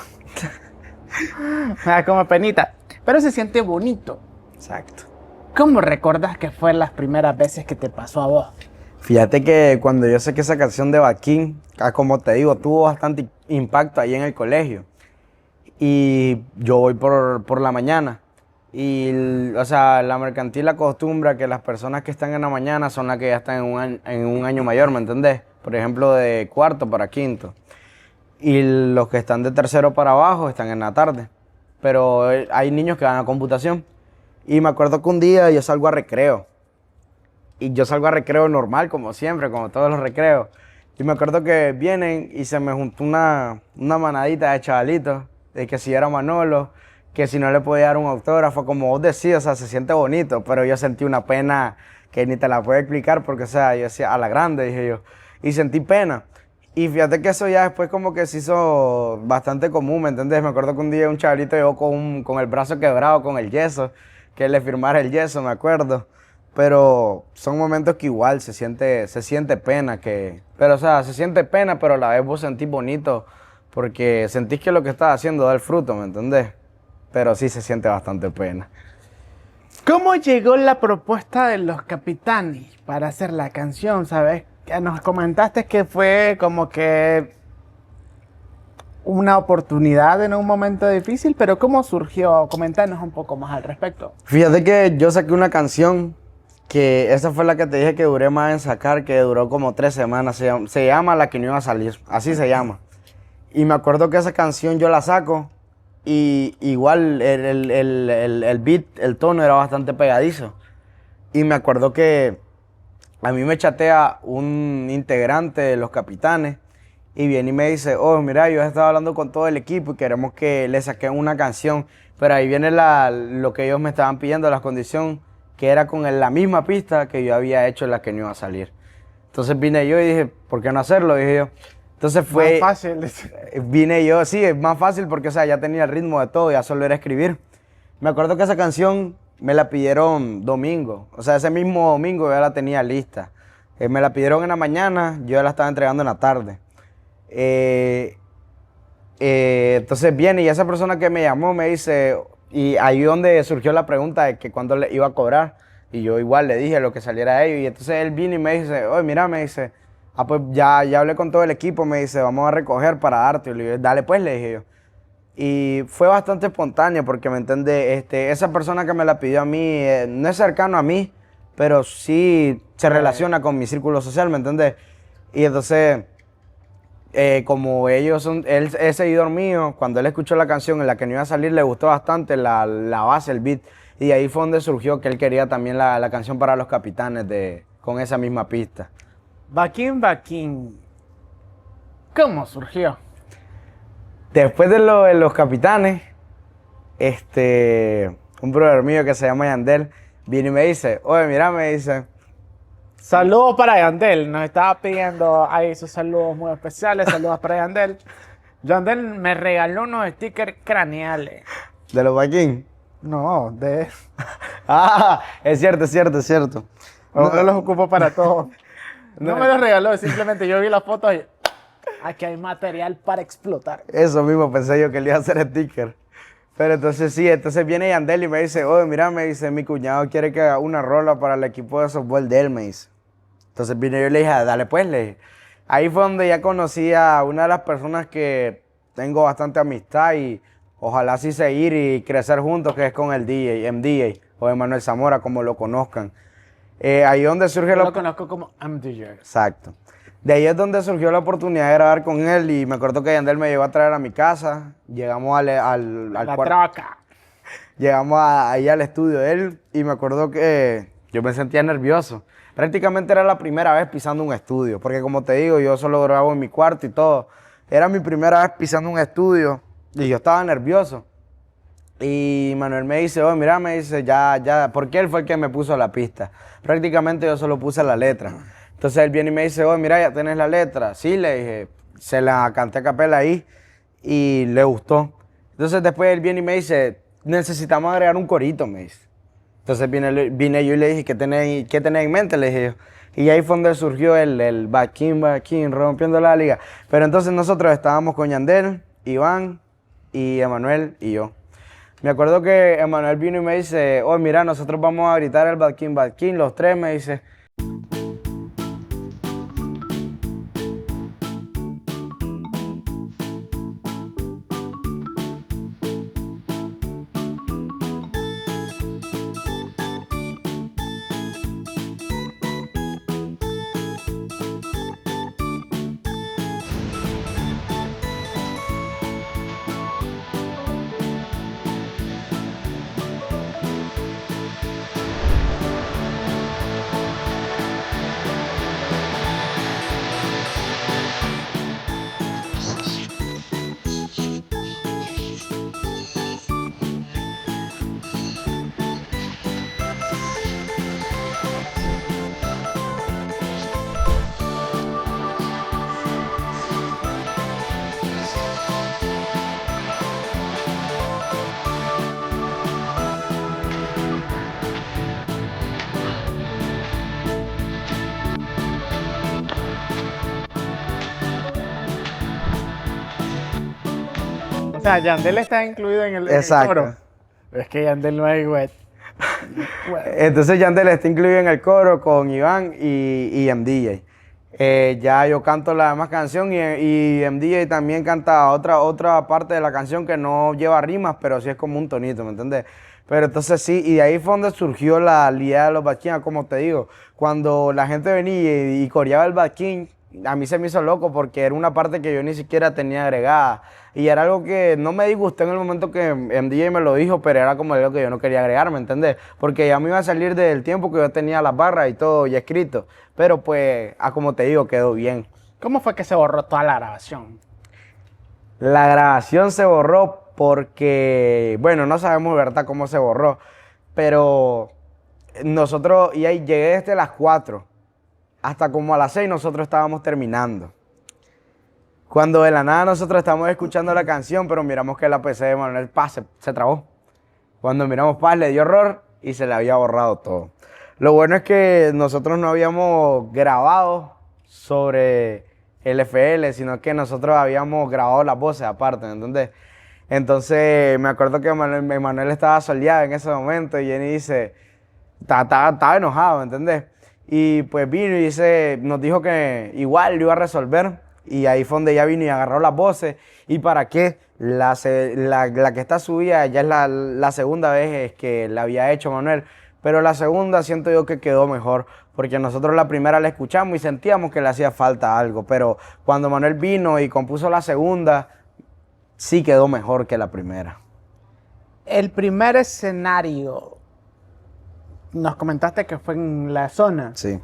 Me da como penita. Pero se siente bonito. Exacto. ¿Cómo recuerdas que fue las primeras veces que te pasó a vos? Fíjate que cuando yo saqué esa canción de Baquín, como te digo, tuvo bastante impacto ahí en el colegio. Y yo voy por la mañana. Y, o sea, la mercantil acostumbra que las personas que están en la mañana son las que ya están en un año mayor, ¿me entendés? Por ejemplo, de cuarto para quinto. Y los que están de tercero para abajo están en la tarde. Pero hay niños que van a computación. Y me acuerdo que un día yo salgo a recreo. Y yo salgo a recreo normal, como siempre, como todos los recreos. Y me acuerdo que vienen y se me juntó una manadita de chavalitos. De que si era Manolo, que si no le podía dar un autógrafo, como vos decís, o sea, se siente bonito. Pero yo sentí una pena que ni te la puedo explicar porque, o sea, yo decía, a la grande, dije yo. Y sentí pena. Y fíjate que eso ya después como que se hizo bastante común, ¿me entendés? Me acuerdo que un día un chavalito llegó con el brazo quebrado, con el yeso, que le firmara el yeso, me acuerdo. Pero son momentos que igual se siente pena, pero o sea, se siente pena, pero a la vez vos sentís bonito, porque sentís que lo que estás haciendo da el fruto, ¿me entendés? Pero sí se siente bastante pena. ¿Cómo llegó la propuesta de Los Capitanes para hacer la canción, sabes? Que nos comentaste que fue como que una oportunidad en un momento difícil, pero ¿cómo surgió? Comentanos un poco más al respecto. Fíjate que yo saqué una canción que esa fue la que te dije que duré más en sacar, que duró como 3 semanas. Se llama La que no iba a salir, así se llama. Y me acuerdo que esa canción yo la saco y igual el beat, el tono era bastante pegadizo. Y me acuerdo que a mí me chatea un integrante de Los Capitanes y viene y me dice, oh, mira, yo he estado hablando con todo el equipo y queremos que le saquen una canción. Pero ahí viene lo que ellos me estaban pidiendo, la condición, que era con la misma pista que yo había hecho en La que no iba a salir. Entonces vine yo y dije, ¿por qué no hacerlo? Dije yo. Entonces fue... Más fácil. Vine yo, sí, es más fácil porque, o sea, ya tenía el ritmo de todo, ya solo era escribir. Me acuerdo que esa canción me la pidieron domingo, o sea, ese mismo domingo yo ya la tenía lista. Me la pidieron en la mañana, yo ya la estaba entregando en la tarde. Entonces viene y esa persona que me llamó me dice, y ahí donde surgió la pregunta de que cuándo le iba a cobrar, y yo igual le dije lo que saliera de ellos, y entonces él vino y me dice, oye, mira, me dice, pues ya hablé con todo el equipo, me dice, vamos a recoger para darte, y le dije, dale pues, le dije yo. Y fue bastante espontáneo porque, ¿me entiendes? Esa persona que me la pidió a mí no es cercano a mí, pero sí se relaciona con mi círculo social, ¿me entiendes? Y entonces, como él es seguidor mío, cuando él escuchó la canción en La que no iba a salir, le gustó bastante la base, el beat. Y ahí fue donde surgió que él quería también la canción para Los Capitanes con esa misma pista. Baquín. ¿Cómo surgió? Después de lo de Los Capitanes, un brother mío que se llama Yandel viene y me dice, oye, mira, me dice... Saludos para Yandel, nos estaba pidiendo ahí sus saludos muy especiales, saludos para Yandel. Yandel me regaló unos stickers craneales. ¿De los Baquín? No, de... Ah, es cierto. No los ocupo para todo. No me los regaló, simplemente yo vi las fotos y... Aquí hay material para explotar. Eso mismo pensé yo que le iba a hacer sticker. Pero entonces sí, viene Yandel y me dice, oye, mira, me dice, mi cuñado quiere que haga una rola para el equipo de softball de él, me dice. Entonces vine yo y le dije, dale pues, le dije. Ahí fue donde ya conocí a una de las personas que tengo bastante amistad y ojalá así seguir y crecer juntos, que es con el DJ, MDJ o Emanuel Zamora, como lo conozcan. Ahí donde surge Yo la... lo conozco como MDJ. Exacto. De ahí es donde surgió la oportunidad de grabar con él y me acuerdo que Yandel me llegó a traer a mi casa. Llegamos al La cuarto. troca. Llegamos ahí al estudio de él y me acuerdo que yo me sentía nervioso. Prácticamente era la primera vez pisando un estudio, porque como te digo, yo solo grabo en mi cuarto y todo. Era mi primera vez pisando un estudio y yo estaba nervioso. Y Manuel me dice, oh, mira, me dice, ya, porque él fue el que me puso la pista. Prácticamente yo solo puse la letra. Entonces él viene y me dice, oh, mira, ya tenés la letra. Sí, le dije, se la canté a capela ahí y le gustó. Entonces después él viene y me dice, necesitamos agregar un corito, me dice. Entonces vine yo y le dije, qué tenés en mente? Le dije yo. Y ahí fue donde surgió el Back-in, rompiendo la liga. Pero entonces nosotros estábamos con Yandel, Iván y Emanuel y yo. Me acuerdo que Emanuel vino y me dice, oh, mira, nosotros vamos a gritar el Back-in, los tres, me dice. O sea, Yandel está incluido en el Exacto. coro. Pero es que Yandel no es wet. Entonces Yandel está incluido en el coro con Iván y MDJ. Ya yo canto la demás canción y MDJ también canta otra parte de la canción que no lleva rimas, pero sí es como un tonito, ¿me entiendes? Pero entonces sí, y de ahí fue donde surgió la idea de los Back-in, como te digo. Cuando la gente venía y coreaba el Back-in, a mí se me hizo loco porque era una parte que yo ni siquiera tenía agregada. Y era algo que no me disgustó en el momento que MDJ me lo dijo, pero era como algo que yo no quería agregar, ¿me entendés? Porque ya me iba a salir del tiempo que yo tenía las barras y todo ya escrito. Pero pues, como te digo, quedó bien. ¿Cómo fue que se borró toda la grabación? La grabación se borró porque, bueno, no sabemos de verdad cómo se borró, pero nosotros, y ahí llegué desde las 4, hasta como a las 6 nosotros estábamos terminando. Cuando de la nada nosotros estamos escuchando la canción, pero miramos que la PC de Manuel Paz se trabó. Cuando miramos Paz le dio error y se le había borrado todo. Lo bueno es que nosotros no habíamos grabado sobre el FL, sino que nosotros habíamos grabado las voces aparte, ¿entendés? Entonces me acuerdo que Manuel estaba soleado en ese momento y Jenny dice, estaba enojado, ¿entendés? Y pues vino y nos dijo que igual lo iba a resolver. Y ahí fue donde ella vino y agarró las voces. ¿Y para qué? La que está subida ya es la segunda vez que la había hecho Manuel. Pero la segunda siento yo que quedó mejor. Porque nosotros la primera la escuchamos y sentíamos que le hacía falta algo. Pero cuando Manuel vino y compuso la segunda, sí quedó mejor que la primera. El primer escenario, nos comentaste que fue en la zona. Sí.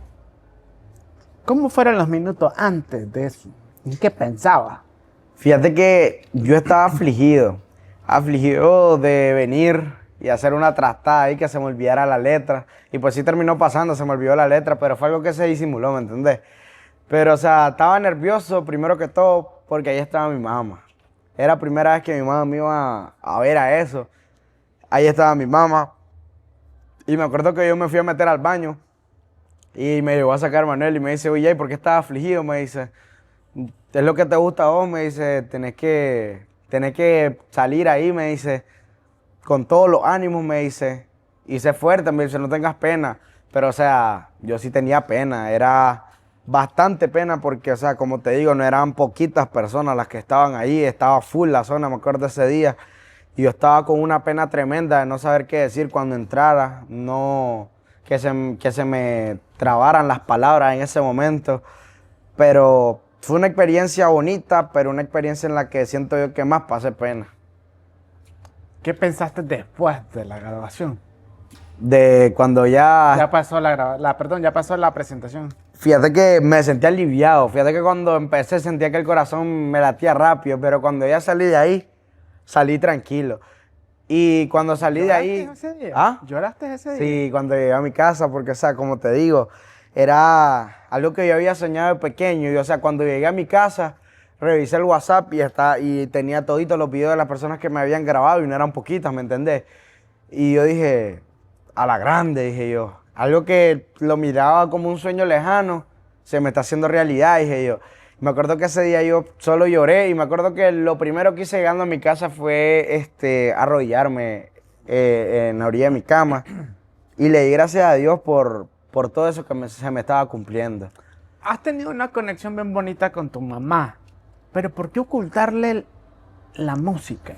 ¿Cómo fueron los minutos antes de eso? ¿En qué pensaba? Fíjate que yo estaba afligido de venir y hacer una trastada ahí que se me olvidara la letra. Y pues sí terminó pasando, se me olvidó la letra, pero fue algo que se disimuló, ¿me entendés? Pero, o sea, estaba nervioso primero que todo porque ahí estaba mi mamá. Era la primera vez que mi mamá me iba a ver a eso. Ahí estaba mi mamá. Y me acuerdo que yo me fui a meter al baño y me llegó a sacar Manuel y me dice, oye, ¿por qué estás afligido? Me dice, es lo que te gusta a vos, me dice, tenés que salir ahí, me dice, con todos los ánimos, me dice, y sé fuerte, me dice, no tengas pena. Pero, o sea, yo sí tenía pena, era bastante pena porque, o sea, como te digo, no eran poquitas personas las que estaban ahí, estaba full la zona, me acuerdo ese día. Y yo estaba con una pena tremenda de no saber qué decir cuando entrara, no, que se me trabaran las palabras en ese momento. Pero fue una experiencia bonita, pero una experiencia en la que siento yo que más pasé pena. ¿Qué pensaste después de la grabación? De cuando Ya pasó ya pasó la presentación. Fíjate que me sentí aliviado. Fíjate que cuando empecé sentía que el corazón me latía rápido, pero cuando ya salí de ahí, salí tranquilo. Y cuando salí de ahí... ¿Lloraste ese día? ¿Ah? ¿Lloraste ese día? Sí, cuando llegué a mi casa, porque, o sea, como te digo, era algo que yo había soñado de pequeño. Y, o sea, cuando llegué a mi casa, revisé el WhatsApp y tenía toditos los videos de las personas que me habían grabado y no eran poquitas, ¿me entendés? Y yo dije, a la grande, dije yo. Algo que lo miraba como un sueño lejano, se me está haciendo realidad, dije yo. Me acuerdo que ese día yo solo lloré y me acuerdo que lo primero que hice llegando a mi casa fue arrodillarme en la orilla de mi cama y le di gracias a Dios por todo eso que se me estaba cumpliendo. Has tenido una conexión bien bonita con tu mamá, pero ¿por qué ocultarle la música?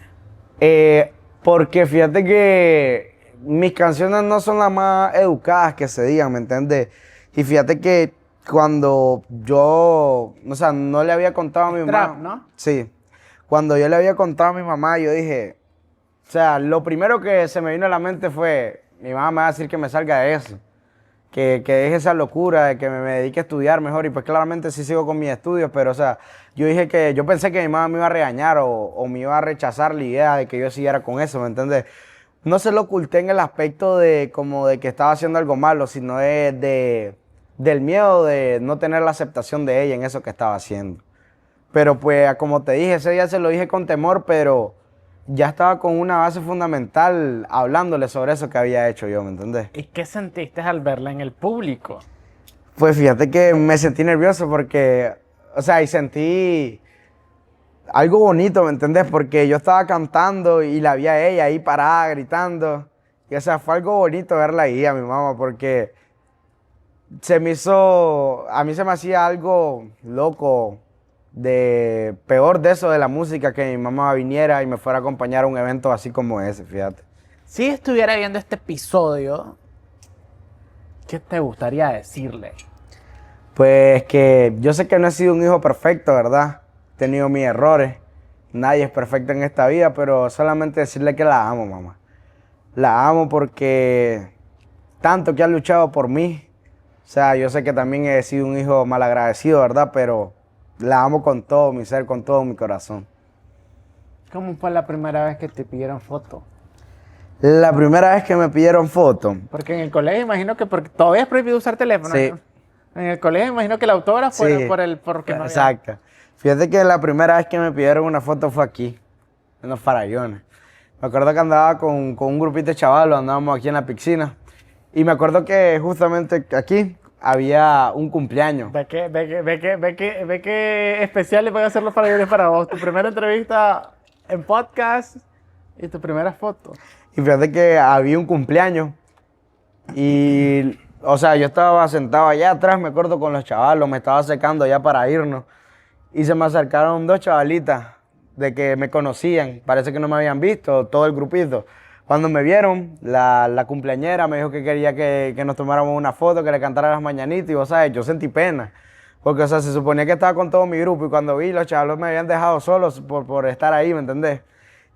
Porque fíjate que mis canciones no son las más educadas que se digan, ¿me entiendes? Y fíjate que cuando yo, o sea, no le había contado a mi mamá. Trap, ¿no? Sí. Cuando yo le había contado a mi mamá, yo dije, o sea, lo primero que se me vino a la mente fue, mi mamá me va a decir que me salga de eso, que deje esa locura, de que me dedique a estudiar mejor. Y pues claramente sí sigo con mis estudios, pero o sea, yo pensé que mi mamá me iba a regañar o me iba a rechazar la idea de que yo siguiera con eso, ¿me entiendes? No se lo oculté en el aspecto de como de que estaba haciendo algo malo, sino del miedo de no tener la aceptación de ella en eso que estaba haciendo. Pero pues, como te dije, ese día se lo dije con temor, pero ya estaba con una base fundamental hablándole sobre eso que había hecho yo, ¿me entendés? ¿Y qué sentiste al verla en el público? Pues fíjate que me sentí nervioso porque, o sea, y sentí algo bonito, ¿me entendés? Porque yo estaba cantando y la vi a ella ahí parada, gritando. Y, o sea, fue algo bonito verla ahí a mi mamá porque a mí se me hacía algo loco, peor de eso de la música, que mi mamá viniera y me fuera a acompañar a un evento así como ese, fíjate. Si estuviera viendo este episodio, ¿qué te gustaría decirle? Pues que yo sé que no he sido un hijo perfecto, ¿verdad? He tenido mis errores. Nadie es perfecto en esta vida, pero solamente decirle que la amo, mamá. La amo porque tanto que ha luchado por mí. O sea, yo sé que también he sido un hijo malagradecido, ¿verdad? Pero la amo con todo mi ser, con todo mi corazón. ¿Cómo fue la primera vez que te pidieron foto? La primera vez que me pidieron foto. Porque en el colegio imagino que porque todavía es prohibido usar teléfono, Sí. ¿no? En el colegio imagino que el autógrafo Sí. era porque no había... Exacto. Fíjate que la primera vez que me pidieron una foto fue aquí, en los Farallones. Me acuerdo que andaba con un grupito de chavalos, andábamos aquí en la piscina. Y me acuerdo que justamente aquí había un cumpleaños. Ve que especial le pueden hacer los Farallones para vos. Tu primera entrevista en podcast y tu primera foto. Y fíjate que había un cumpleaños y, o sea, yo estaba sentado allá atrás, me acuerdo, con los chavalos, me estaba secando ya para irnos. Y se me acercaron dos chavalitas de que me conocían, parece que no me habían visto, todo el grupito. Cuando me vieron, la cumpleañera me dijo que quería que nos tomáramos una foto, que le cantara las mañanitas y, vos sabes, yo sentí pena. Porque, o sea, se suponía que estaba con todo mi grupo y cuando vi, los chavalos me habían dejado solos por estar ahí, ¿me entendés?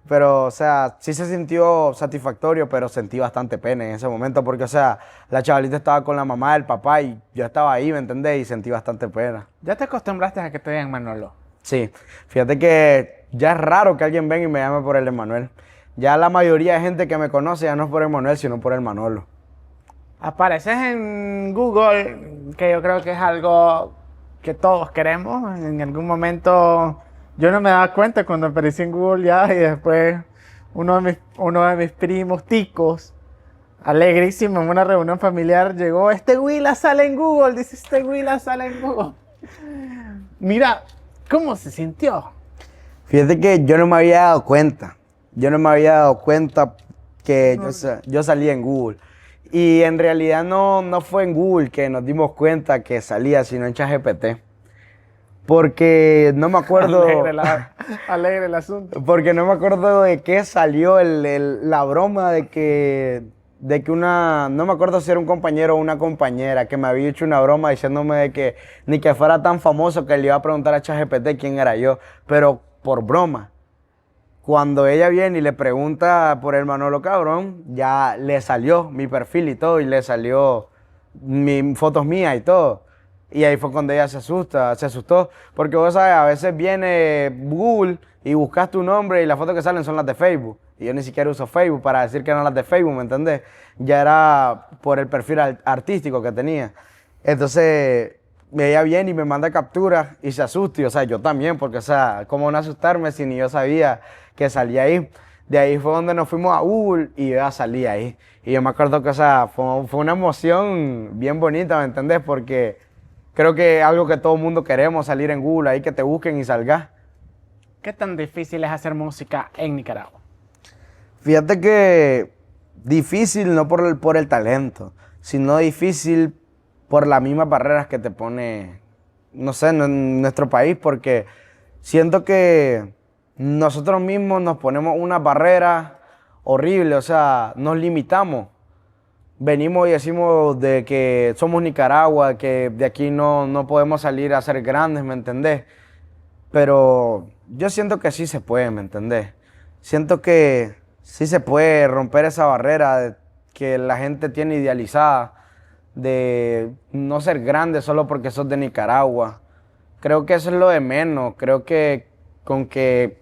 Pero, o sea, sí se sintió satisfactorio, pero sentí bastante pena en ese momento porque, o sea, la chavalita estaba con la mamá, el papá y yo estaba ahí, ¿me entendés? Y sentí bastante pena. ¿Ya te acostumbraste a que te digan Manolo? Sí, fíjate que ya es raro que alguien venga y me llame por el Emanuel. Ya la mayoría de gente que me conoce ya no es por Emanuel, sino por el Manolo. Apareces en Google, que yo creo que es algo que todos queremos. En algún momento yo no me daba cuenta cuando aparecí en Google ya y después uno de mis primos ticos, alegrísimo, en una reunión familiar llegó, este Willa sale en Google, dice este Willa sale en Google. Mira, ¿cómo se sintió? Fíjate que yo no me había dado cuenta. Yo no me había dado cuenta que yo salía en Google. Y en realidad no fue en Google que nos dimos cuenta que salía, sino en ChatGPT. Porque no me acuerdo. Alegre el asunto. Porque no me acuerdo de qué salió la broma de que no me acuerdo si era un compañero o una compañera que me había hecho una broma diciéndome de que ni que fuera tan famoso que le iba a preguntar a ChatGPT quién era yo, pero por broma. Cuando ella viene y le pregunta por el Manolo Cabrón, ya le salió mi perfil y todo, y le salió fotos mías y todo. Y ahí fue cuando ella se asustó, porque vos sabes, a veces viene Google y buscas tu nombre y las fotos que salen son las de Facebook. Y yo ni siquiera uso Facebook para decir que eran las de Facebook, ¿me entendés? Ya era por el perfil artístico que tenía. Entonces, ella viene y me manda capturas y se asusta. Y, o sea, yo también, porque, o sea, ¿cómo no asustarme si ni yo sabía que salía ahí? De ahí fue donde nos fuimos a Google y yo ya salí ahí. Y yo me acuerdo que, o sea, fue una emoción bien bonita, ¿me entendés? Porque creo que es algo que todo el mundo queremos, salir en Google ahí, que te busquen y salgas. ¿Qué tan difícil es hacer música en Nicaragua? Fíjate que difícil no por el talento, sino difícil por las mismas barreras que te pone, no sé, en nuestro país, porque siento que nosotros mismos nos ponemos una barrera horrible, o sea, nos limitamos. Venimos y decimos de que somos Nicaragua, que de aquí no podemos salir a ser grandes, ¿me entendés? Pero yo siento que sí se puede, ¿me entendés? Siento que sí se puede romper esa barrera que la gente tiene idealizada de no ser grande solo porque sos de Nicaragua. Creo que eso es lo de menos. Creo que con que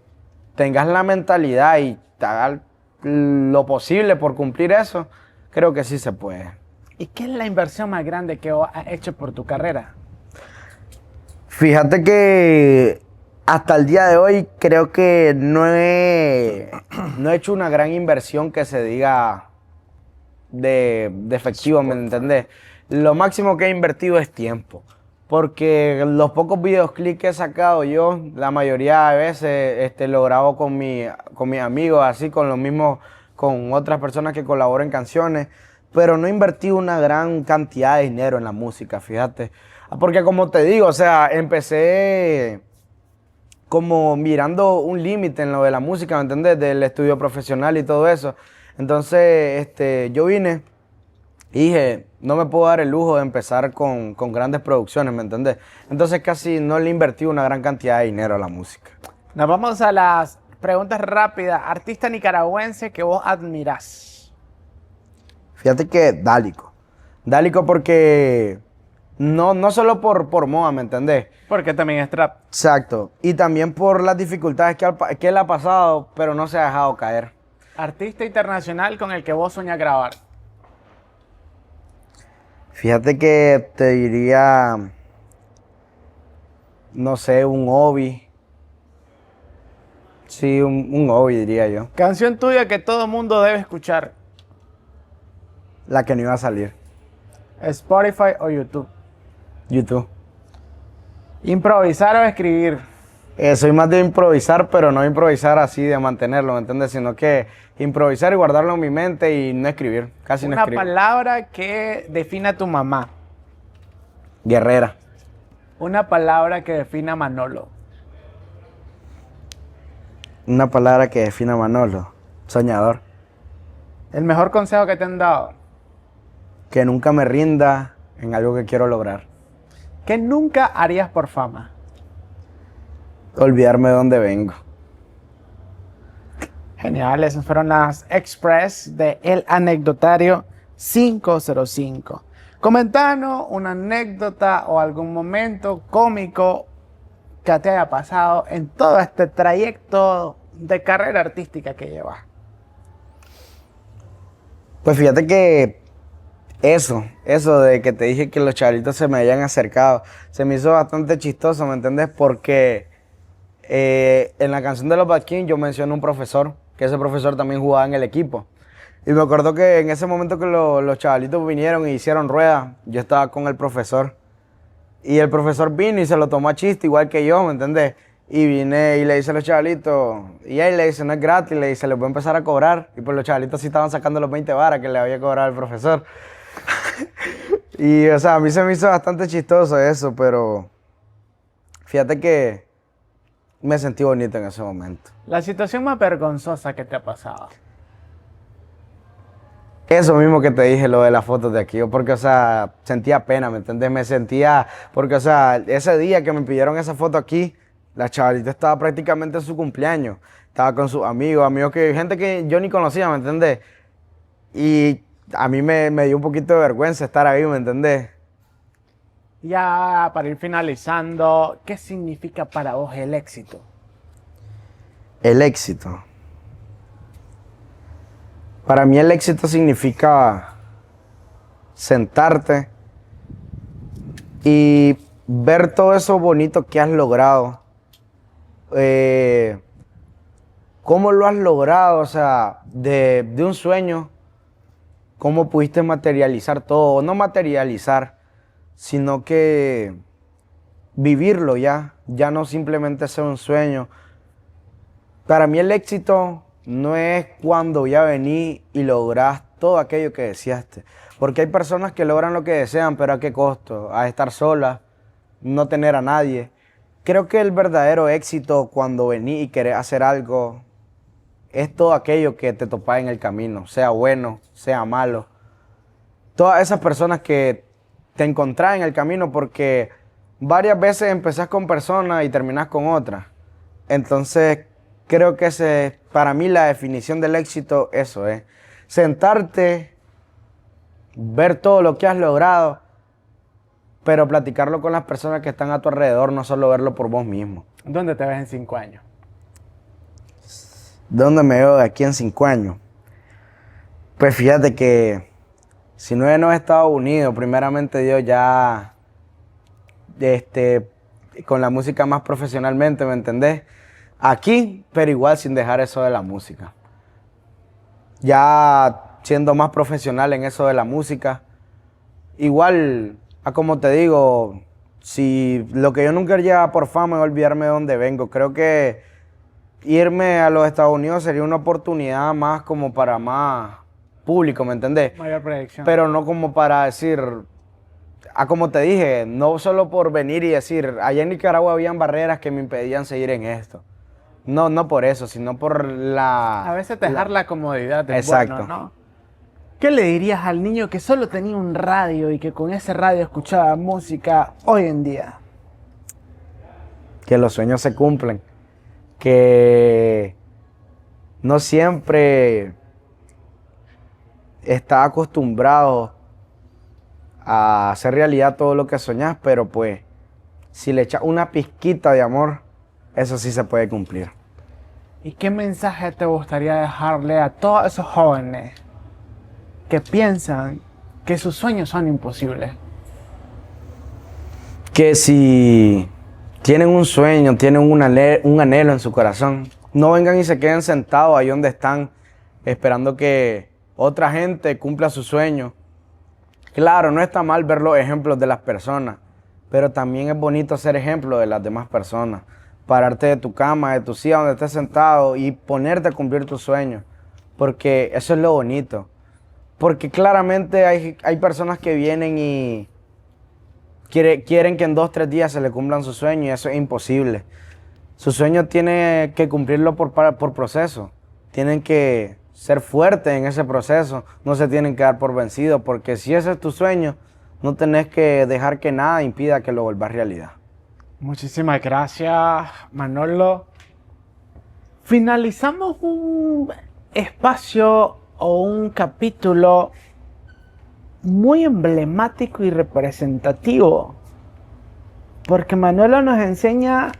tengas la mentalidad y te hagas lo posible por cumplir eso, creo que sí se puede. ¿Y qué es la inversión más grande que has hecho por tu carrera? Fíjate que hasta el día de hoy creo que no he hecho una gran inversión que se diga de efectivo, ¿me entendés? Lo máximo que he invertido es tiempo. Porque los pocos videoclips que he sacado yo, la mayoría de veces lo grabo con mis amigos, así con los mismos, con otras personas que colaboran en canciones, pero no he invertido una gran cantidad de dinero en la música, fíjate. Porque como te digo, o sea, empecé como mirando un límite en lo de la música, ¿me entendés? Del estudio profesional y todo eso. Entonces, yo vine y dije, no me puedo dar el lujo de empezar con grandes producciones, ¿me entendés? Entonces casi no le invertí una gran cantidad de dinero a la música. Nos vamos a las preguntas rápidas. Artista nicaragüense que vos admirás. Fíjate que Dálico. Dálico porque no solo por moda, ¿me entendés? Porque también es trap. Exacto. Y también por las dificultades que él ha pasado, pero no se ha dejado caer. Artista internacional con el que vos soñás grabar. Fíjate que te diría, no sé, un Obi. Sí, un Obi diría yo. Canción tuya que todo mundo debe escuchar. La que no iba a salir. Spotify o YouTube. YouTube. Improvisar o escribir. Soy más de improvisar, pero no improvisar así de mantenerlo, ¿me entiendes? Sino que improvisar y guardarlo en mi mente y no escribir, casi no escribo. Una palabra que defina a tu mamá. Guerrera. Una palabra que defina a Manolo. Una palabra que defina a Manolo. Soñador. El mejor consejo que te han dado. Que nunca me rinda en algo que quiero lograr. ¿Qué nunca harías por fama? Olvidarme de dónde vengo. Genial, esas fueron las Express de El Anecdotario 505. Comentanos una anécdota o algún momento cómico que te haya pasado en todo este trayecto de carrera artística que llevas. Pues fíjate que eso de que te dije que los chavalitos se me hayan acercado, se me hizo bastante chistoso, ¿me entiendes? Porque en la canción de los Bad King yo menciono un profesor, que ese profesor también jugaba en el equipo. Y me acuerdo que en ese momento que los chavalitos vinieron y hicieron rueda, yo estaba con el profesor. Y el profesor vino y se lo tomó a chiste, igual que yo, ¿me entendés? Y vine y le dice a los chavalitos, y él le dice, no es gratis, le dice, les voy a empezar a cobrar. Y pues los chavalitos sí estaban sacando los 20 varas que le había cobrado el profesor. Y, o sea, a mí se me hizo bastante chistoso eso, pero fíjate que me sentí bonito en ese momento. La situación más vergonzosa que te ha pasado. Eso mismo que te dije, lo de las fotos de aquí, porque, o sea, sentía pena, ¿me entiendes? Me sentía, porque, o sea, ese día que me pidieron esa foto aquí, la chavalita estaba prácticamente en su cumpleaños, estaba con sus amigos gente que yo ni conocía, ¿me entiendes? Y a mí me dio un poquito de vergüenza estar ahí, ¿me entendés? Ya para ir finalizando, ¿qué significa para vos el éxito? El éxito. Para mí el éxito significa sentarte y ver todo eso bonito que has logrado. ¿Cómo lo has logrado? O sea, de un sueño, ¿cómo pudiste materializar todo? No materializar, sino que vivirlo ya no simplemente ser un sueño. Para mí el éxito no es cuando ya venís y lográs todo aquello que deseaste. Porque hay personas que logran lo que desean, pero ¿a qué costo? A estar solas, no tener a nadie. Creo que el verdadero éxito cuando venís y querés hacer algo es todo aquello que te topás en el camino, sea bueno, sea malo. Todas esas personas que te encontrás en el camino, porque varias veces empezás con personas y terminás con otras. Entonces, creo que para mí la definición del éxito, eso es. Sentarte, ver todo lo que has logrado, pero platicarlo con las personas que están a tu alrededor, no solo verlo por vos mismo. ¿Dónde te ves en 5 años? ¿Dónde me veo de aquí en 5 años? Pues fíjate que si no es en los Estados Unidos, primeramente Dios ya con la música más profesionalmente, ¿me entendés? Aquí, pero igual sin dejar eso de la música. Ya siendo más profesional en eso de la música. Igual, como te digo, si lo que yo nunca haría por fama es olvidarme de dónde vengo. Creo que irme a los Estados Unidos sería una oportunidad más como para más público, ¿me entendés? Mayor proyección. Pero no como para decir, como te dije, no solo por venir y decir, allá en Nicaragua habían barreras que me impedían seguir en esto. No por eso, sino por A veces dejar la comodidad es Exacto. bueno, ¿no? ¿Qué le dirías al niño que solo tenía un radio y que con ese radio escuchaba música hoy en día? Que los sueños se cumplen. Que no siempre está acostumbrado a hacer realidad todo lo que soñás, pero pues si le echas una pizquita de amor, eso sí se puede cumplir. ¿Y qué mensaje te gustaría dejarle a todos esos jóvenes que piensan que sus sueños son imposibles? Que si tienen un sueño, tienen un anhelo en su corazón, no vengan y se queden sentados ahí donde están, esperando que otra gente cumpla su sueño. Claro, no está mal ver los ejemplos de las personas, pero también es bonito ser ejemplo de las demás personas. Pararte de tu cama, de tu silla donde estés sentado y ponerte a cumplir tus sueños, porque eso es lo bonito. Porque claramente hay personas que vienen y quieren que en 2 o 3 días se le cumplan sus sueños y eso es imposible. Su sueño tiene que cumplirlo por proceso. Tienen que ser fuertes en ese proceso. No se tienen que dar por vencidos, porque si ese es tu sueño, no tenés que dejar que nada impida que lo vuelvas realidad. Muchísimas gracias, Manolo. Finalizamos un espacio o un capítulo muy emblemático y representativo, porque Manolo nos enseña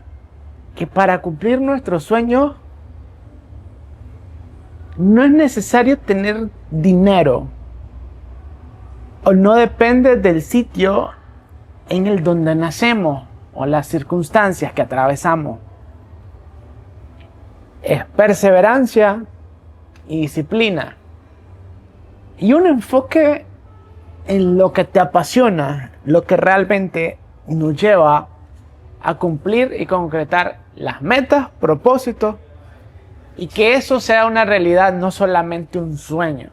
que para cumplir nuestros sueños no es necesario tener dinero, o no depende del sitio en el donde nacemos o las circunstancias que atravesamos. Es perseverancia y disciplina y un enfoque en lo que te apasiona, lo que realmente nos lleva a cumplir y concretar las metas, propósitos, y que eso sea una realidad, no solamente un sueño.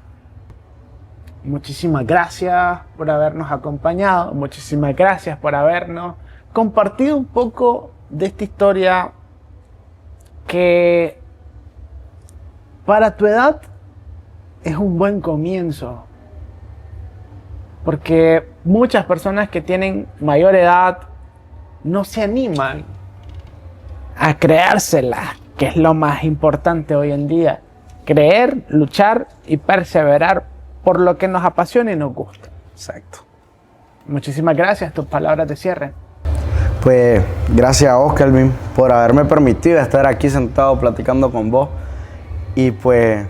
Muchísimas gracias por habernos acompañado, muchísimas gracias por habernos compartido un poco de esta historia que para tu edad es un buen comienzo. Porque muchas personas que tienen mayor edad no se animan a creérsela, que es lo más importante hoy en día. Creer, luchar y perseverar por lo que nos apasiona y nos gusta. Exacto. Muchísimas gracias. Tus palabras de cierre. Pues gracias a vos, Kelvin, por haberme permitido estar aquí sentado platicando con vos. Y pues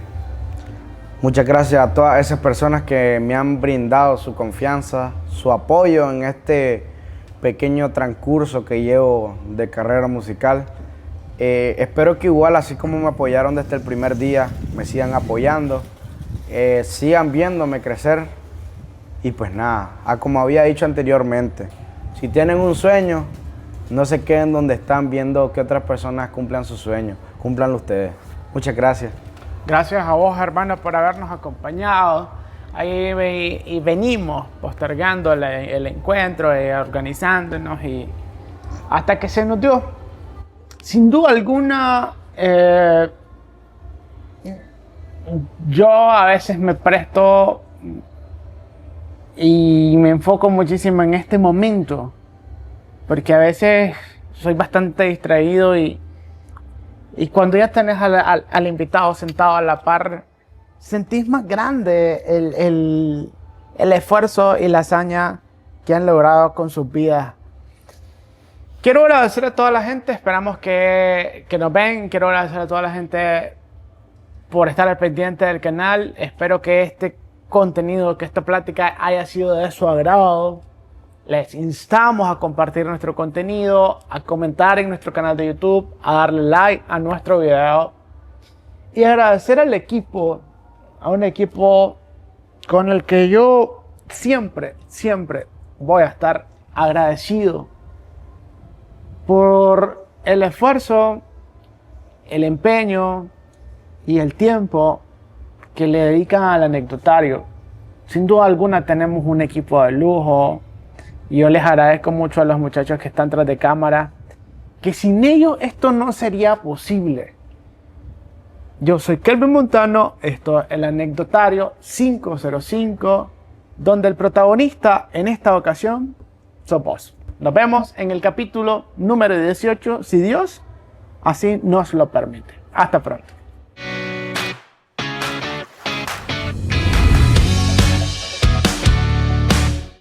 muchas gracias a todas esas personas que me han brindado su confianza, su apoyo en este pequeño transcurso que llevo de carrera musical. Espero que igual, así como me apoyaron desde el primer día, me sigan apoyando, sigan viéndome crecer. Y pues nada, como había dicho anteriormente, si tienen un sueño, no se queden donde están viendo que otras personas cumplan sus sueños, cúmplanlo ustedes. Muchas gracias. Gracias a vos, hermano, por habernos acompañado. Ahí y venimos postergando el encuentro, organizándonos y hasta que se nos dio. Sin duda alguna, yo a veces me presto y me enfoco muchísimo en este momento, porque a veces soy bastante distraído y cuando ya tenés al invitado sentado a la par, sentís más grande el esfuerzo y la hazaña que han logrado con sus vidas. Quiero agradecer a toda la gente, esperamos que nos ven. Quiero agradecer a toda la gente por estar al pendiente del canal. Espero que este contenido, que esta plática haya sido de su agrado. Les instamos a compartir nuestro contenido, a comentar en nuestro canal de YouTube, a darle like a nuestro video y agradecer al equipo, a un equipo con el que yo siempre voy a estar agradecido por el esfuerzo, el empeño y el tiempo que le dedican al anecdotario. Sin duda alguna tenemos un equipo de lujo. Y yo les agradezco mucho a los muchachos que están tras de cámara, que sin ellos esto no sería posible. Yo soy Kelvin Montano, esto es el Anecdotario 505, donde el protagonista en esta ocasión sos vos. Nos vemos en el capítulo número 18, si Dios así nos lo permite. Hasta pronto.